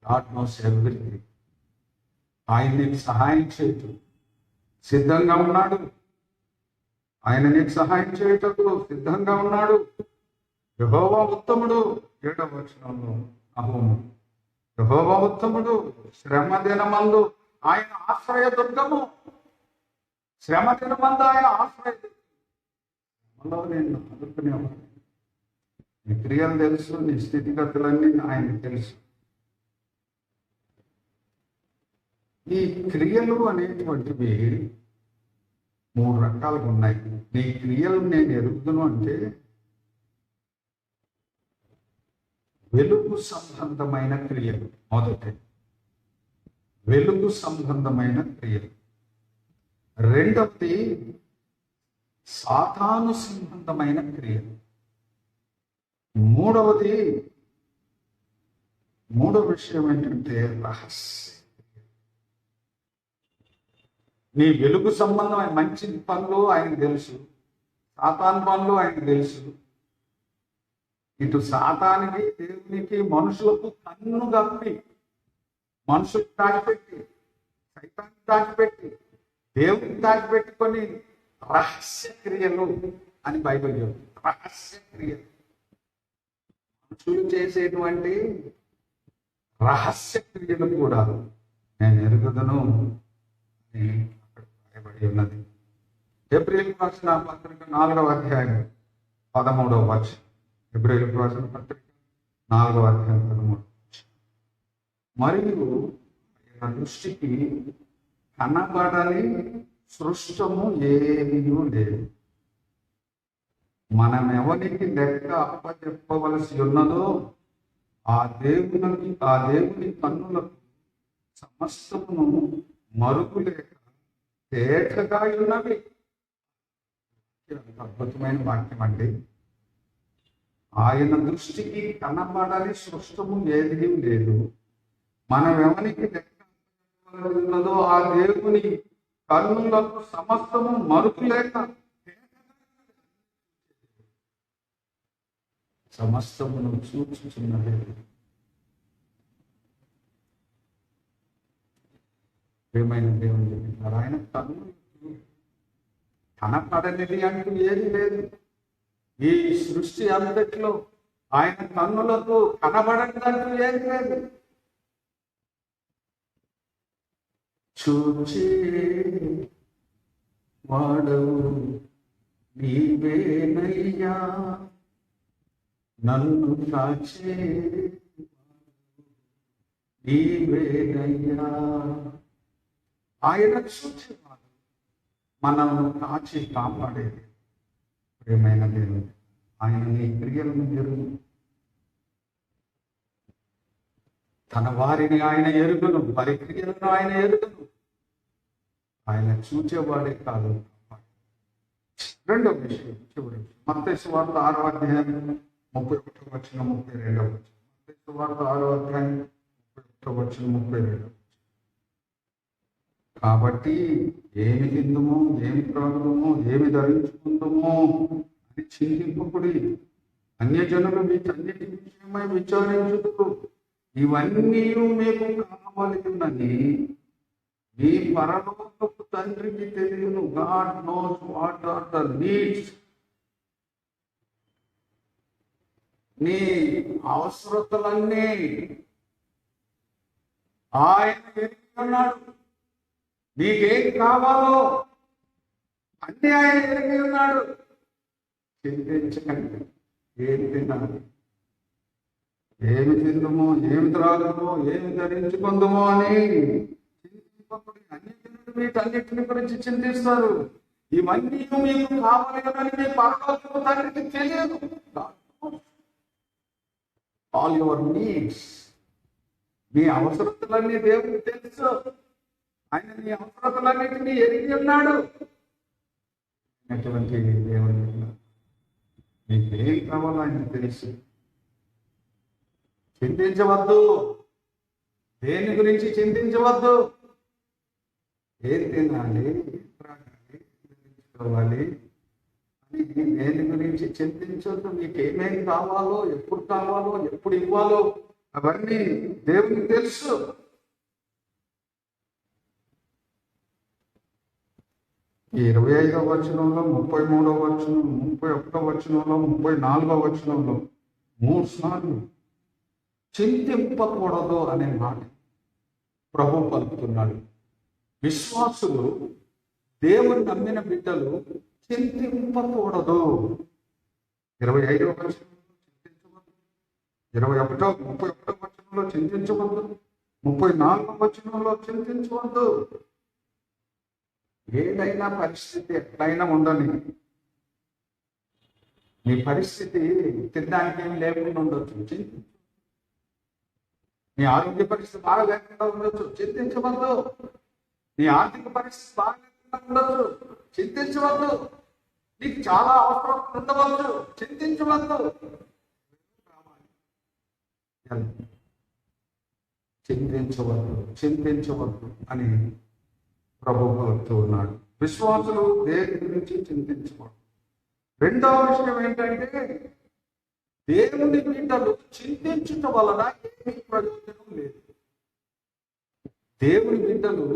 God knows everything. ఆయన నీకు సహాయం చేయటం సిద్ధంగా ఉన్నాడు. ఆయన నీకు సహాయం చేయటకు సిద్ధంగా ఉన్నాడు. యెహోవా ఉత్తముడు. 7వ వచనంలో నహూము, యెహోవా ఉత్తముడు, శ్రమ దినమందు ఆయన ఆశ్రయ దుర్గము. శ్రమ దినమందు ఆయన ఆశ్రయ దుర్గంలో నేను ఆదుకునేవాడు. నీ క్రియలు తెలుసు, నీ స్థితిగతులన్నీ ఆయనకు తెలుసు. ఈ క్రియలు అనేటువంటివి 3 రకాలుగా ఉన్నాయి. నీ క్రియలు నేను ఎరుగుదును అంటే వెలుగు సంబంధమైన క్రియలు. మొదటి వెలుగు సంబంధమైన క్రియలు. రెండవది సాతాను సంబంధమైన క్రియలు. మూడవ విషయం ఏంటంటే రహస్య. నీ వెలుగు సంబంధమైన మంచి పనులు ఆయనకు తెలుసు, సాతాను పనులు ఆయనకు తెలుసు. ఇటు సాతానికి, దేవునికి, మనుషులకు కన్ను కప్పి, మనుషులకు దాచిపెట్టి, సైతానికి దాచిపెట్టి, దేవుని దాచిపెట్టుకొని రహస్య క్రియలు అని బైబిల్ చెప్తుంది. రహస్య క్రియలు, మనుషులు చేసేటువంటి రహస్య క్రియలు కూడా నేను ఎరుగుదను అని అక్కడ రాయబడి ఉన్నది. ఏప్రిల్ రాసిన పత్రిక 4వ అధ్యాయం 13వ వచనం. ఏప్రిల్ రాసిన పత్రిక 4వ అధ్యాయం 13వ వచనం. మరియు ఆయన దృష్టికి కనబడని సృష్టము ఏమీ లేదు. మనం ఎవరికి లెక్క అప్పచెప్పవలసి ఉన్నదో ఆ దేవుని కన్నులకు సమస్తమును మరుగులేక తేటగా ఉన్నవి. అద్భుతమైన వాక్యం అండి. ఆయన దృష్టికి కనబడని సృష్టము ఏది లేదు. మనం ఎవరికి లెక్క ఉన్నదో ఆ దేవుని కన్నులకు సమస్తము మరుగులేక సమస్తమును చూచుచున్నది. ప్రియమైన దేవుని ఆయన కన్నులకు కనపడనిది అంటూ ఏది లేదు. ఈ సృష్టి అంతట్లో ఆయన కన్నులకు కనబడనిదంటూ ఏది లేదు. చూచే వాడవు నీవేనయ్యా, నన్ను కాచే నీవేనయ్యా. ఆయన చూచేవాడు, మనల్ని కాచి కాపాడేది. ప్రియమైన దేవుడు, ఆయన నీ క్రియలను ఎరుగు. తన వారిని ఆయన ఎరుగును, వారి క్రియలను ఆయన ఎరుగును. ఆయన చూచేవాడే కాదు. రెండవ విషయం చివరి, మత్తయి సువార్త 6వ అధ్యాయం 31వ వచనం 32వ వచనం. మత్తయి సువార్త 6వ అధ్యాయం 31వ వచనం 32వ. కాబట్టి ఏమి తిందుమో, ఏమి త్రాగుదమో, ఏమి ధరించుకుందామో అని చింతింపకుడి. అన్యజనులు వీటన్నిటి విషయమై విచారించుదురు. ఇవన్నీ మీకు కావాలని మీ పరలోకపు తండ్రికి తెలియను. God knows what are the needs. నీ అవసరతలన్నీ ఆయన ఎరిగి ఉన్నాడు. నీకేం కావాలో అన్ని ఆయన ఎరిగి ఉన్నాడు. చింతించకండి. ఏం తినాలి, ఏమి తిందుమో, ఏమి త్రాగుదమో, ఏమి ధరించుకుందామో అని చింతింపకుడి. అన్నిటిని వీటన్నిటిని గురించి చింతిస్తారు. ఇవన్నీ మీకు కావాలి అని మీ పరలోకపు తండ్రికి తెలియదు. ఆల్ యువర్ నీడ్స్, మీ అవసరతలన్నీ దేవుడికి తెలుసు. ఆయన మీ అవసరతలన్నిటినీ ఎరిగి ఉన్నాడు. అటువంటి దేవుని మీకు ఏం కావాలో ఆయన తెలుసు. చింతించవద్దు, దేని గురించి చింతించవద్దు. ఏం తినాలి, త్రాగాలి, ధరించుకోవాలి అని దేని గురించి చింతించవద్దు. మీకు ఏమేమి కావాలో, ఎప్పుడు కావాలో, ఎప్పుడు ఇవ్వాలో అవన్నీ దేవునికి తెలుసు. ఈ 25వ వచనంలో, 33వ వచనం, 31వ వచనంలో, 34వ వచనంలో 3 సార్లు చింతింపకూడదు అనే మాట ప్రభు పలుకుతున్నాడు. విశ్వాసులు, దేవుని నమ్మిన బిడ్డలు చింతింపకూడదు. 25వ వచనంలో చింతించవద్దు, 31వ వచనంలో చింతించవద్దు, 34వ వచనంలో చింతించవద్దు. ఏదైనా పరిస్థితి ఎట్లయినా ఉండని, మీ పరిస్థితి తినడానికి ఏం లేకుండా ఉండొచ్చు, నీ ఆరోగ్య పరిస్థితి బాగా లేకుండా ఉండొచ్చు, చింతించవద్దు. నీ ఆర్థిక పరిస్థితి బాగా లేకుండా ఉండొచ్చు, చింతించవద్దు. నీకు చాలా అవసరం ఉండవచ్చు, చింతించవద్దు. చింతించవద్దు అని ప్రభువు పలుకుతూ ఉన్నాడు. విశ్వాసులు దేని గురించి చింతించకూడదు. రెండవ విషయం ఏంటంటే, దేవుని బిడ్డలు చింతించటం వలన ఏమీ ప్రయోజనం లేదు. దేవుని బిడ్డలు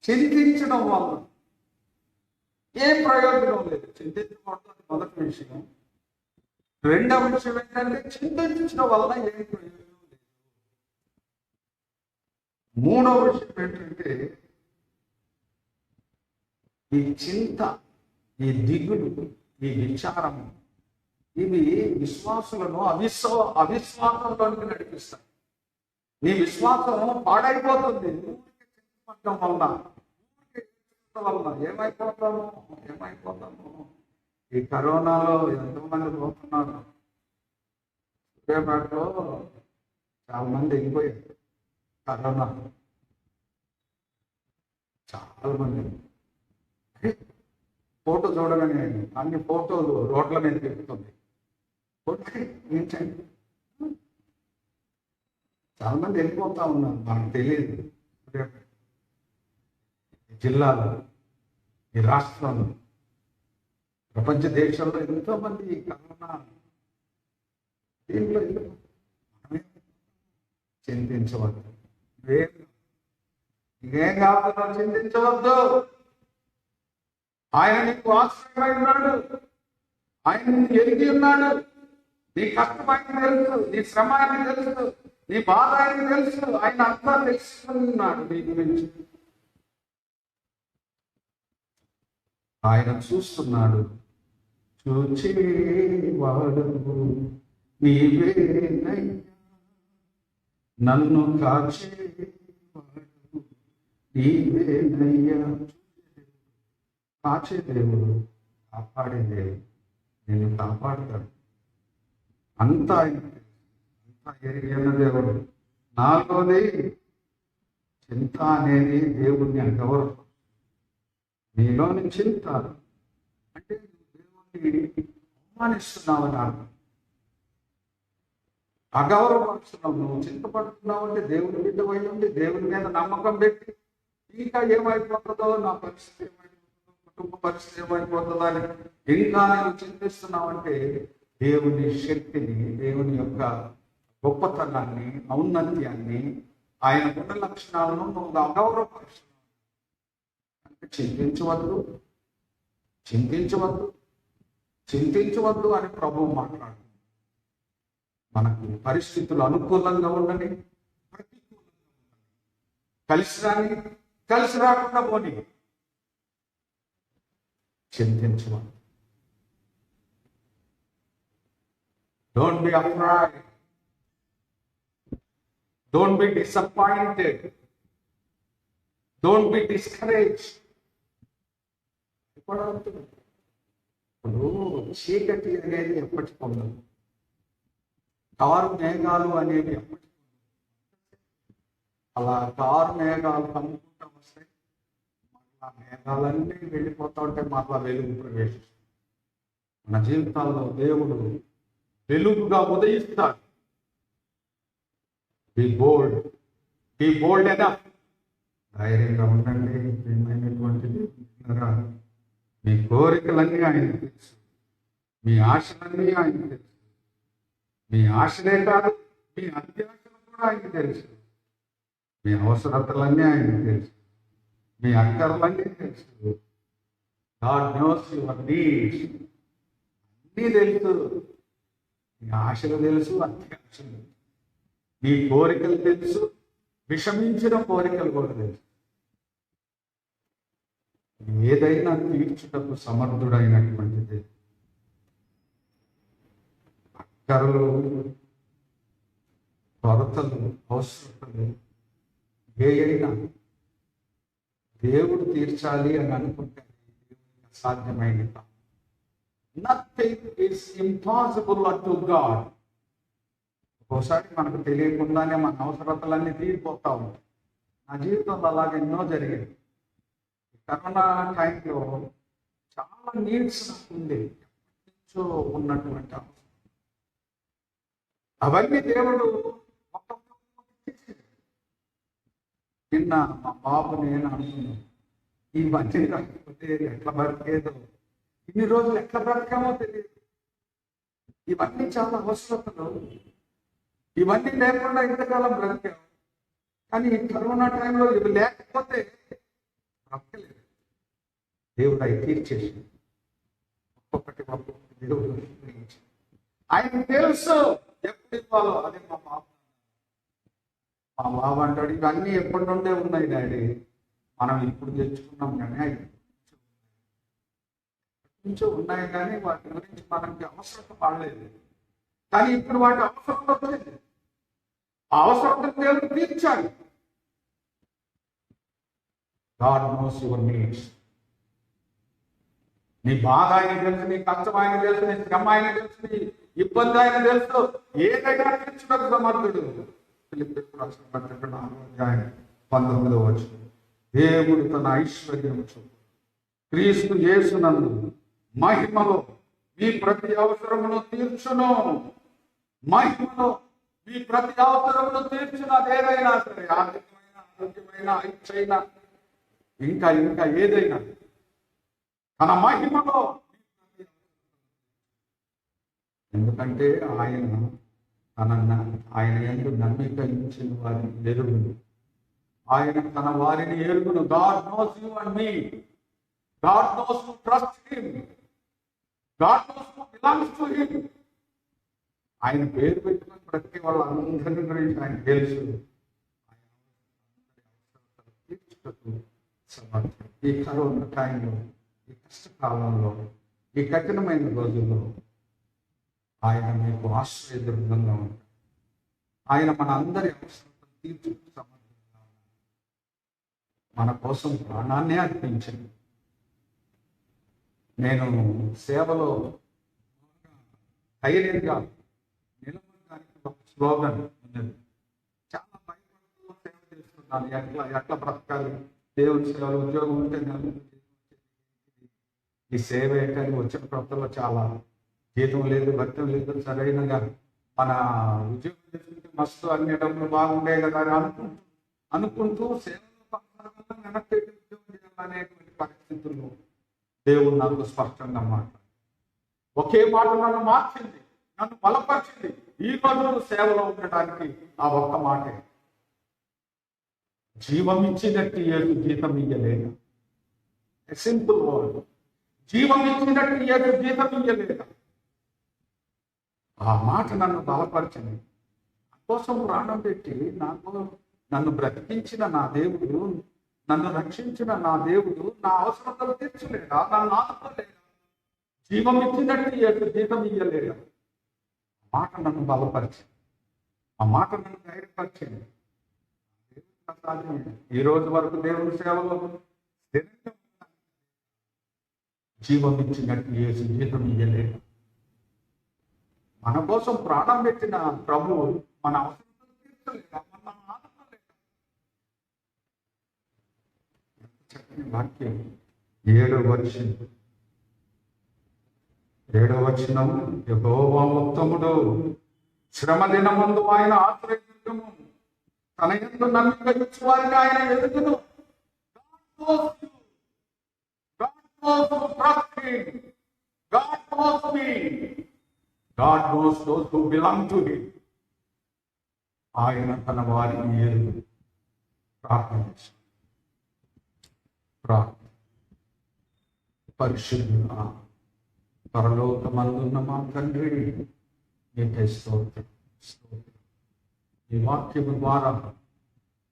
చింతించడం వల్ల ఏ ప్రయోజనం లేదు. చింతించకూడదు అది మొదటి విషయం. రెండవ విషయం ఏంటంటే చింతించడం వల్ల ఏం ప్రయోజనం లేదు. మూడవ విషయం ఏంటంటే ఈ చింత, ఈ దిగులు, ఈ విచారము ఇవి విశ్వాసులను అవిశ్వాసంలోనికి నడిపిస్తాయి. నీ విశ్వాసం పాడైపోతుంది చింతపడటం వల్ల. ఏమైపోతాము. ఈ కరోనాలో ఎంతోమంది పోతున్నారు. సూర్యాపేటలో చాలా మంది వెళ్ళిపోయారు కరోనా. చాలా మంది ఫోటో చూడగానే అన్ని ఫోటోలు రోడ్ల మీద పెడుతుంది. ఏంటండి చాలా మంది వెళ్ళిపోతా ఉన్నారు. మనకు తెలియదు. ఈ జిల్లాలో, ఈ రాష్ట్రంలో, ప్రపంచ దేశంలో ఎంతో మంది కరోనా దీంట్లో చింతించవద్దు. ఇంకేం కావాలో చింతించవద్దు. ఆయన నీకు ఆశ్రయమై ఉన్నాడు. ఆయన నీకు ఎరిగి ఉన్నాడు. నీ కష్టం ఆయన తెలుసు, నీ శ్రమ ఆయన తెలుసు, నీ బాధ ఆయన తెలుసు. ఆయన అంతా తెలుసుకున్నాడు నీ గురించి. ఆయన చూస్తున్నాడు. చూచేవాడు నీవేనయ్యా, నన్ను కాచేవాడు నీవేనయ్యా. కాచే దేవుడు, కాపాడే దేవుడు, నేను కాపాడుతాడు. అంతా ఆయన అంతా ఎరిగిన దేవుడు. నాలుగోది చింత అనేది దేవుణ్ణి అగౌరవం. నీలోని చింత అంటే దేవుణ్ణి అవమానిస్తున్నావు, అగౌరవపరుస్తున్నావు. నువ్వు చింతపడుతున్నావు అంటే దేవుని బిడ్డ పోయి ఉండి దేవుని మీద నమ్మకం పెట్టి ఇంకా ఏమైపోతుందో, నా పరిస్థితి ఏమైపోతుందో, కుటుంబ పరిస్థితి ఏమైపోతుందో అని ఇంకా నువ్వు చింతిస్తున్నావు అంటే దేవుని శక్తిని, దేవుని యొక్క గొప్పతనాన్ని, ఔన్నత్యాన్ని, ఆయన గుణ లక్షణాలను నువ్వు అగౌరవపరుస్తున్నావు. అంటే చింతించవద్దు అని ప్రభువు మాట్లాడు. మనకు పరిస్థితులు అనుకూలంగా ఉండని, ప్రతికూలంగా ఉండని, కలిసి రాకుండా పోని, చింతించవద్దు. Don't be afraid. Don't be disappointed. Don't be discouraged. ఇప్పుడు చీకటి అనేది ఎప్పటికి ఉండదు. కారు మేఘాలు అనేవి ఎప్పటికి అలా కారు మేఘాలు కమ్ముకుంటూ వస్తాయి. మళ్ళా మేఘాలన్నీ వెళ్ళిపోతూ ఉంటే మళ్ళా వెలుగు ప్రవేశిస్తుంది. మన జీవితాల్లో దేవుడు వెలుగుగా ఉదయిస్తాడు. Be bold enough. ధైర్యంగా ఉండండి. ప్రియమైనటువంటిది, మీ కోరికలన్నీ ఆయనకు తెలుసు, మీ ఆశలన్నీ ఆయనకు తెలుసు. మీ ఆశలే కాదు, మీ అత్యాశలు కూడా ఆయనకు తెలుసు. మీ అవసరతలన్నీ ఆయనకు తెలుసు, మీ అక్కర్లన్నీ తెలుసు. God knows your needs. అన్నీ తెలుసు. నీ ఆశలు తెలుసు, అత్యాశలు, నీ కోరికలు తెలుసు, విషమించిన కోరికలు కూడా తెలుసు. ఏదైనా తీర్చుటకు సమర్థుడైనటువంటిది. అక్కరలు, కొరతలు, అవసరతలు ఏ అయినా దేవుడు తీర్చాలి అని అనుకుంటే దేవునికి అసాధ్యమైనది. Nothing is impossible unto God. ఒకసారి మనకు తెలియకుండానే మన అవసరతలన్నీ తీరిపోతా ఉంటాయి. నా జీవితంలో అలాగే ఎన్నో జరిగింది. కరోనా టైంలో చాలా నీడ్స్ నాకు ఉంది, ఉన్నటువంటి అవసరం. అవన్నీ దేవుడు నిన్న మా బాబు నేను అనుకున్నాను, ఇవన్నీ రాకపోతే ఎట్లా బ్రతికేదో, ఇన్ని రోజులు ఎట్లా బ్రతకామో తెలియదు. ఇవన్నీ చాలా అవసరతలు. ఇవన్నీ లేకుండా ఇంతకాలం బ్రతికాము. కానీ ఈ కరోనా టైంలో ఇవి లేకపోతే బ్రతకలేదు. దేవుడు అవి తీర్చేసి ఒక్కొక్కటి దేవుడు నిర్ణయించి ఆయనకు తెలుసు ఎప్పుడు ఇవ్వాలో. అదే మా బాబు అంటాడు, ఇవన్నీ ఎప్పటి నుండే ఉన్నాయి డాడీ, మనం ఇప్పుడు తెచ్చుకున్నాం కానీ అవి కొంచెం ఉన్నాయి కానీ వాటి గురించి మనకి అవసరం పడలేదు. కానీ ఇప్పుడు వాటి అవసరం వచ్చింది. ఆ అవసరం దేవుడు తీర్చాలి. God knows your needs. నీ బాధ ఆయన తెలుసు, నీ కష్టం ఆయన తెలుసు, నీ శ్రమ ఆయన తెలుసు, నీ ఇబ్బంది ఆయన తెలుసు. ఏదైనా తీర్చడానికి సమర్థుడు. ఫిలిప్పీయులకు రాసిన పత్రిక 4:19 దేవుడు తన ఐశ్వర్యం క్రీస్తు యేసునందు మహిమలో మీ ప్రతి అవసరమును తీర్చును. మహిమలో మీ ప్రతి అవసరమును తీర్చును. అదేదైనా సరే, ఆర్థికమైన, ఆరోగ్యమైన, ఐచ్చైన, ఇంకా ఇంకా ఏదైనా తన మహిమలో. ఎందుకంటే ఆయన యందు నమ్మిక ఉంచిన వారిని ఎరుగును. ఆయన తన వారిని ఎరుగును. God knows you and me. God knows who trusts him. God knows who belongs to him. ఆయన పేరు పెట్టుకుని ప్రతి వాళ్ళందరి గురించి ఆయన తెలుసు. ఈ కరోనా టైంలో, ఈ కష్టకాలంలో, ఈ కఠినమైన రోజుల్లో ఆయన మీకు ఆశ్రయదుర్గంగా ఉంటాడు. ఆయన మన అందరి అవసరం తీర్చుకు సమర్థంగా ఉన్నాడు. మన కోసం ప్రాణాన్నే అర్పించింది. నేను సేవలో ధైర్యంగా నిలబడడానికి ఒక స్లోగన్ ఉన్నది. చాలా భయపడుతూ సేవ చేస్తున్నాను. ఎట్లా బ్రతకాలి, దేవుని సేవలు, ఉద్యోగం ఉంటే ఈ సేవ ఏంటని వచ్చిన కొత్తలో చాలా జీతం లేదు, భక్తం లేదు, సరైనగా మన ఉద్యోగం చేసుకుంటే మస్తు అన్ని డబ్బులు బాగుండే కదా అని అనుకుంటూ సేవలో వెనక్కి ఉద్యోగం చేయాలనేటువంటి పరిస్థితుల్లో దేవుడు నాకు స్పష్టంగా మాట్లాడు. ఒకే మాట నన్ను మార్చింది, నన్ను బలపరిచింది. ఈ రోజు సేవలో ఉండడానికి ఆ ఒక్క మాటే. జీవం ఇచ్చినట్టు ఏడు జీతం ఇయ్యలేదా? Simple word. జీవం ఇచ్చినట్టు ఏడు జీతం ఇయ్యలేదా? ఆ మాట నన్ను బలపరిచింది. కోసం ప్రాణం పెట్టి నన్ను బ్రతికించిన నా దేవుడు, నన్ను రక్షించిన నా దేవుడు నా అవసరతలు తీర్చలేదా? నన్ను ఆదుకోలేదా? జీవం ఇచ్చినట్టు ఏడు జీతం ఇయ్యలేదా? ఆ మాట నన్ను బలపరిచింది. ఆ మాట నన్ను ధైర్యపరిచింది. ఈ రోజు వరకు దేవుని సేవలో జీవం ఇచ్చినట్టు ఏ జీతం ఇయ్యలేదు. మన కోసం ప్రాణం పెట్టిన ప్రభు మన అవసరం తీర్చలేదా? మన ఆనందలేదా? ఎంత చక్కని వాక్యం. 7వ వచనం, యెహోవా ఉత్తముడు, శ్రమ దినమందు ఆయన ఆశ్రయించుము, తన యందు నమ్మిక ఉంచు వారిని ఆయన ఎరుగును. God knows those who belong to him. ఆయన తన వారిని ఎరుగును. పరిశుద్ధుడా, పరలోకమందున్న మా తండ్రి, నీకే స్తోత్రం. ఈ వాక్యము ద్వారా,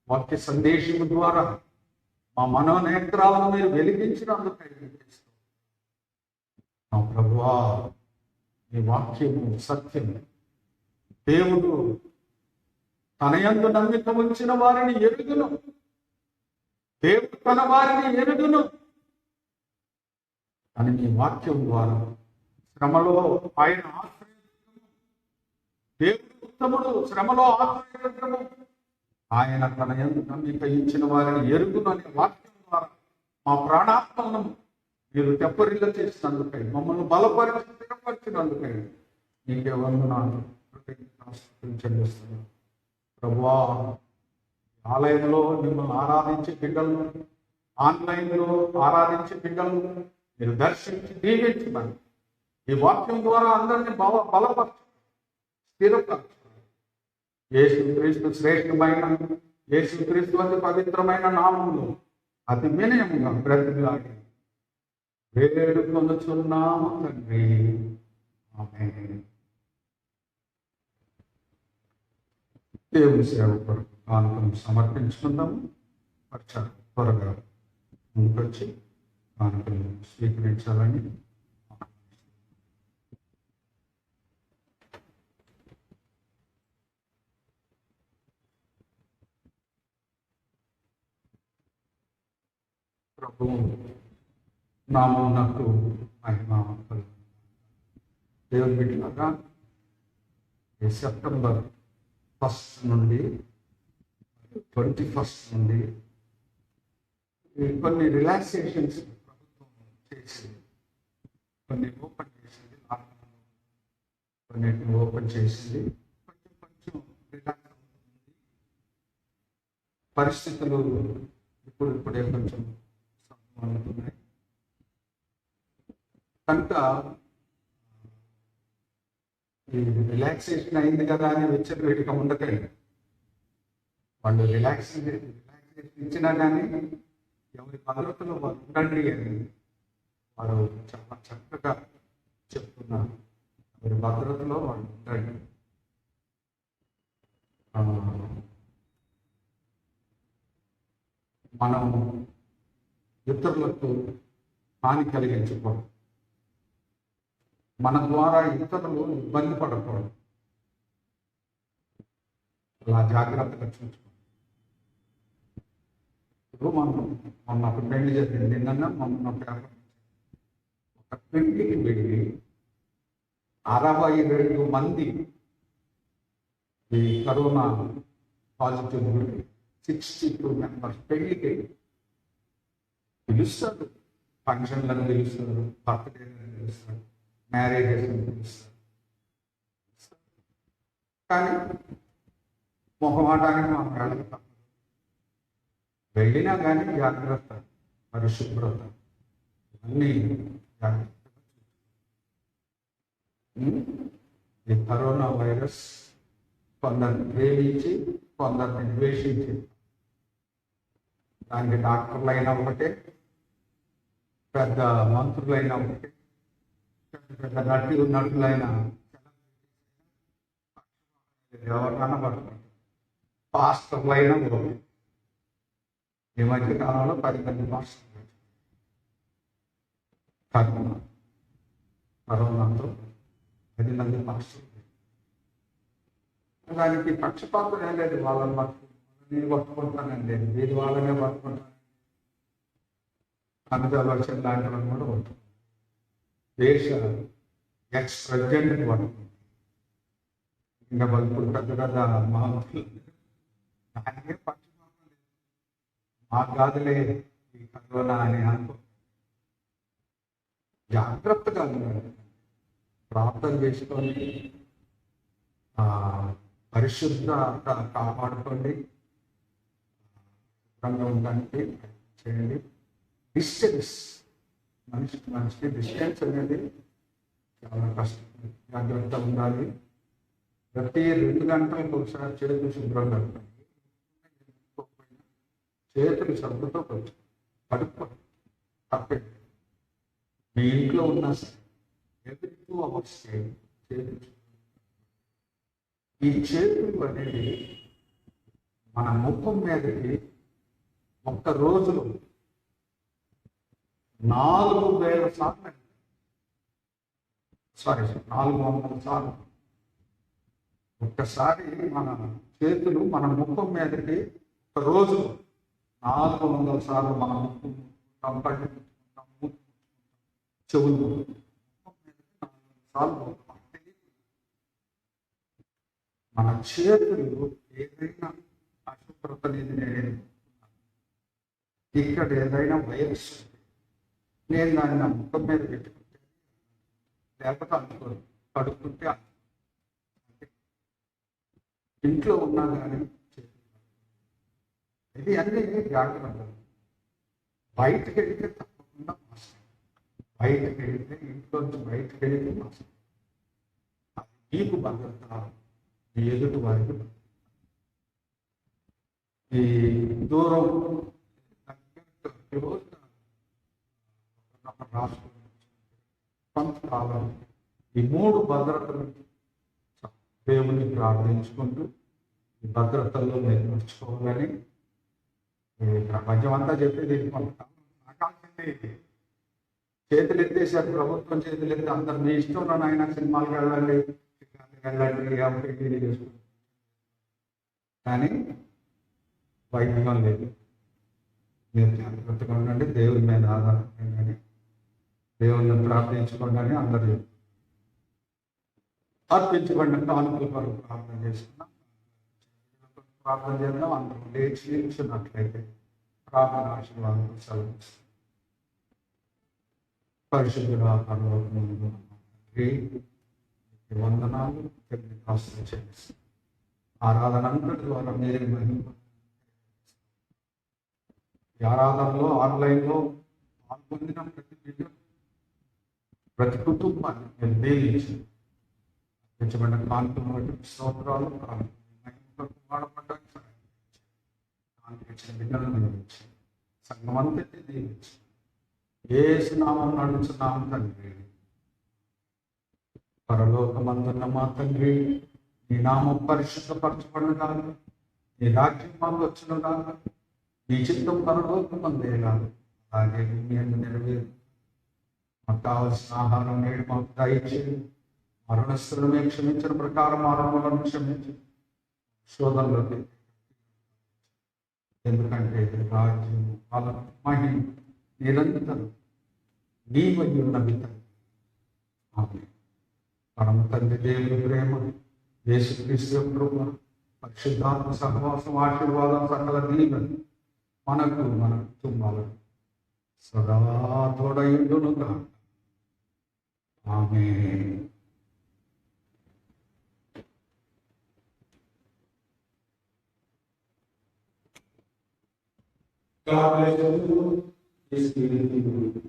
వాక్య సందేశము ద్వారా మా మనోనేత్రాలను మీరు వెలిగించినందుకై నా ప్రభువా, ఈ వాక్యము సత్యము. దేవుడు తన యందు నమ్మిక ఉంచిన వారిని ఎరుగును. దేవుడు తన వారిని ఎరుగును అని ఈ వాక్యం ద్వారా శ్రమలో ఆయన ఆశ్రయించము. దేవుడు ఉత్తముడు, శ్రమలో ఆశ్రయించము. ఆయన తన యందు నమ్మిక ఇచ్చిన వారిని ఎరుగును అనే వాక్యం ద్వారా మా ప్రాణాత్మలను మీరు తెప్పరిల్ల చేసినందుకై, మమ్మల్ని బలపరిచి స్థిరపరిచినందుకై నీకే వందనాలు, కృతజ్ఞతాస్తుతులు చెల్లిస్తున్నాను. ప్రభువా, ఆలయంలో మిమ్మల్ని ఆరాధించే బిడ్డలను, ఆన్లైన్లో ఆరాధించే బిడ్డలను మీరు దర్శించి దీవించమని ఈ వాక్యం ద్వారా అందరినీ బలపరచు, స్థిరపరచు. యేసుక్రీస్తు శ్రేష్టమైన, యేసుక్రీస్తు అతి పవిత్రమైన నామములో అతి వినయముగా బ్రతిలాడి వేడుకొనుచున్నాము తండ్రి. ఆమేన్. దేవుని సేవ కొరకు కానుకను సమర్పించుకుందాము. పక్షాలు త్వరగా ముందుకొచ్చి కానుకలు స్వీకరించాలని ప్రభువు నామమునకు మహిమ కలుగును. దేవుని బిడ్డలారా, ఈ సెప్టెంబర్ 1 నుండి 21 నుండి కొన్ని రిలాక్సేషన్స్ ప్రభుత్వం చేసింది. కొన్ని ఓపెన్ చేసింది, కొన్నిటిని ఓపెన్ చేసింది. కొంచెం రిలాక్స్ అవుతుంది. పరిస్థితులు ఇప్పుడే కొంచెం అందుతున్నాయి కనుక ఈ రిలాక్సేషన్ అయింది కదా అని వచ్చే వేడిక ఉండకండి. వాళ్ళు రిలాక్సేషన్ ఇచ్చినా కానీ ఎవరి భద్రతలో వారు ఉండండి అని వారు చాలా చక్కగా చెప్తున్నారు. ఎవరి భద్రతలో వాళ్ళు ఉండండి. మనం ఇతరులకు హాని కలిగించకూడదు. మన ద్వారా ఇతరులు ఇబ్బంది పడకూడదు. అలా జాగ్రత్తగా చూసుకోండి. ఇప్పుడు మొన్న ఒక పెళ్లి జరిగింది. నిన్న మొన్న పేపర్ ఒక పెళ్లికి వెళ్ళి 62 మంది ఈ కరోనా పాజిటివ్ 62 మెంబర్స్ పెళ్లికి పిలుస్తారు. ఫంక్షన్లను పిలుస్తారు, బర్త్డేలను పిలుస్తారు, మ్యారేజెస్ని పిలుస్తారు. కానీ మొహమాటానికి మనం వెళ్ళక తప్పదు. వెళ్ళినా కానీ జాగ్రత్త, పరిశుభ్రత ఇవన్నీ జాగ్రత్తగా. ఈ కరోనా వైరస్ కొందరిని ప్రేమించి కొందరిని ద్వేషించి, దానికి డాక్టర్లు అయినా ఒకటే, పెద్ద మంత్రులైనా ఒకటే, పెద్ద నటులైనా ఎవరైనా పడుతుంది, పాస్టర్లైనా ఒకటి. ఈ మధ్య కాలంలో 10 మంది పాస్టర్లు కరోనాతో 10 మంది పాస్టర్లు. దానికి పక్షపాతం ఏం లేదు. వాళ్ళని నేను పట్టుకుంటానండి, వీరి వాళ్ళనే పట్టుకుంటాను. అమితాబ్ బచ్చన్ లాంటి వాళ్ళు కూడా పట్టుకుంటారు. దేశ ఎక్స్ ప్రెసిడెంట్ని పట్టుకుంటారు. ఇంకా ఇప్పుడు పెద్ద పెద్ద మహమ్మతులు దానికే పక్షపాతం లేదు. మాకు కాదులే ఈ కరోనా అని అనుకో. జాగ్రత్తగా ఉండాలి. ప్రార్థన చేసుకొని పరిశుద్ధత కాపాడుకోండి. శుభ్రంగా ఉండడానికి చేయండి. డిస్టెన్స్, మనిషికి డిస్టెన్స్ అనేది చాలా కష్టం. జాగ్రత్తగా ఉండాలి. ప్రతి 2 గంటలకు ఒకసారి చేతులు శుభ్రంగా ఉంటాయి. చేతులు సబ్బుతో కడుక్కోండి. తప్పేది మీ ఇంట్లో ఉన్న every 2 hours చేతులు. ఈ చేతులు అనేది మన ముఖం మీదకి ఒక్క రోజులో 4,000 సార్లు, 400 సార్లు ఒక్కసారి మన చేతులు మన ముఖం మీదకి ఒక రోజు 400 సార్లు మన ముఖం కంపల్లి చెవులు ముఖం మీదకి 400 సార్లు. మన చేతులు ఏదైనా అశుభ్రత అనేది ఇక్కడ ఏదైనా వైరస్ నేను దాన్ని నా ముఖం మీద పెట్టుకుంటే లేకపోతే అనుకోను, కడుక్కుంటే ఇంట్లో ఉన్నా కానీ ఇది అన్నీ జాగ్రత్తలు. బయటకు వెళితే తప్పకుండా మాస్క్, బయటకు వెళితే ఇంట్లోంచి బయటకు వెళితే మాస్క్. అది నీకు భద్రత, నీ ఎదుటి వారికి భద్రత. ఈ దూరం క్లోజ్ రాసుకుని కొంతకాలం ఈ 3 భద్రతలు దేవుని ప్రార్థించుకుంటూ ఈ భద్రతల్లో నేర్చుకోవాలని ప్రపంచం అంతా చెప్పేది కొంతకాలం నాకాల్సింది. చేతులు ఎత్తేసారు, ప్రభుత్వం చేతులు ఎత్తి అందరు మీ ఇష్టంలో నాయన సినిమాలకు వెళ్ళండి, వెళ్ళండి చేసుకుంటారు. కానీ వైద్యం లేదు. మీరు జాగ్రత్తగా ఉండండి, దేవుని మీద ఆధారపడండి, దేవుని ప్రార్థించుకోండి అందరూ అర్పించబడిన కానుకల కొరకు ప్రార్థన చేసుకున్నాం. ప్రార్థన చేద్దాం. అందరూ లేచి నిల్చున్నట్లయితే ప్రార్థన ఆశీర్వాదం సెలవు. పరిశుద్ధుడా పరలోకమందున్న వందనాలు చేసి ఆరాధన అంతటి ద్వారా మీరే మహిమ. ఈ ఆరాధనలో ఆన్లైన్లో పాల్పొందిన ప్రతి బిడ్డ, ప్రతి కుటుంబాన్ని మీరు దీవించి పెంచబడిన కాంతులను బట్టి స్తోత్రాలు. వాడపడ్డానికి బిడ్డలను దీవించి సంఘమంతటి దీవించి యేసు నామం నడుచున్నాం తండ్రి. పరలోకమందున్న మా తండ్రి, నీ నామం పరిశుద్ధపరచబడుగాక, నీ రాజ్యం మాకు వచ్చునుగాక, నీ చిత్తం పరలోకమందేగాక అలాగే నేను నెరవేరు. మాకు కావలసిన ఆహారం నేడు మాకు దయచేయండి. మరణస్తులను మేము క్షమించిన ప్రకారం మరణములను క్షమించి శోధనలోకి, ఎందుకంటే రాజ్యం వాళ్ళ మహిమ నిరంతరం నీవై ఉన్నది తండ్రి. ఆమేన్. పరమ తండ్రి దేవుని ప్రేమ, యేసుక్రీస్తు కృప, పరిశుద్ధాత్మ సహవాసం, ఆశీర్వాదం, సకల దీవెన మనకు మన కుటుంబాలకు సదా తోడయుండునుగా. ఆమేన్. God bless you.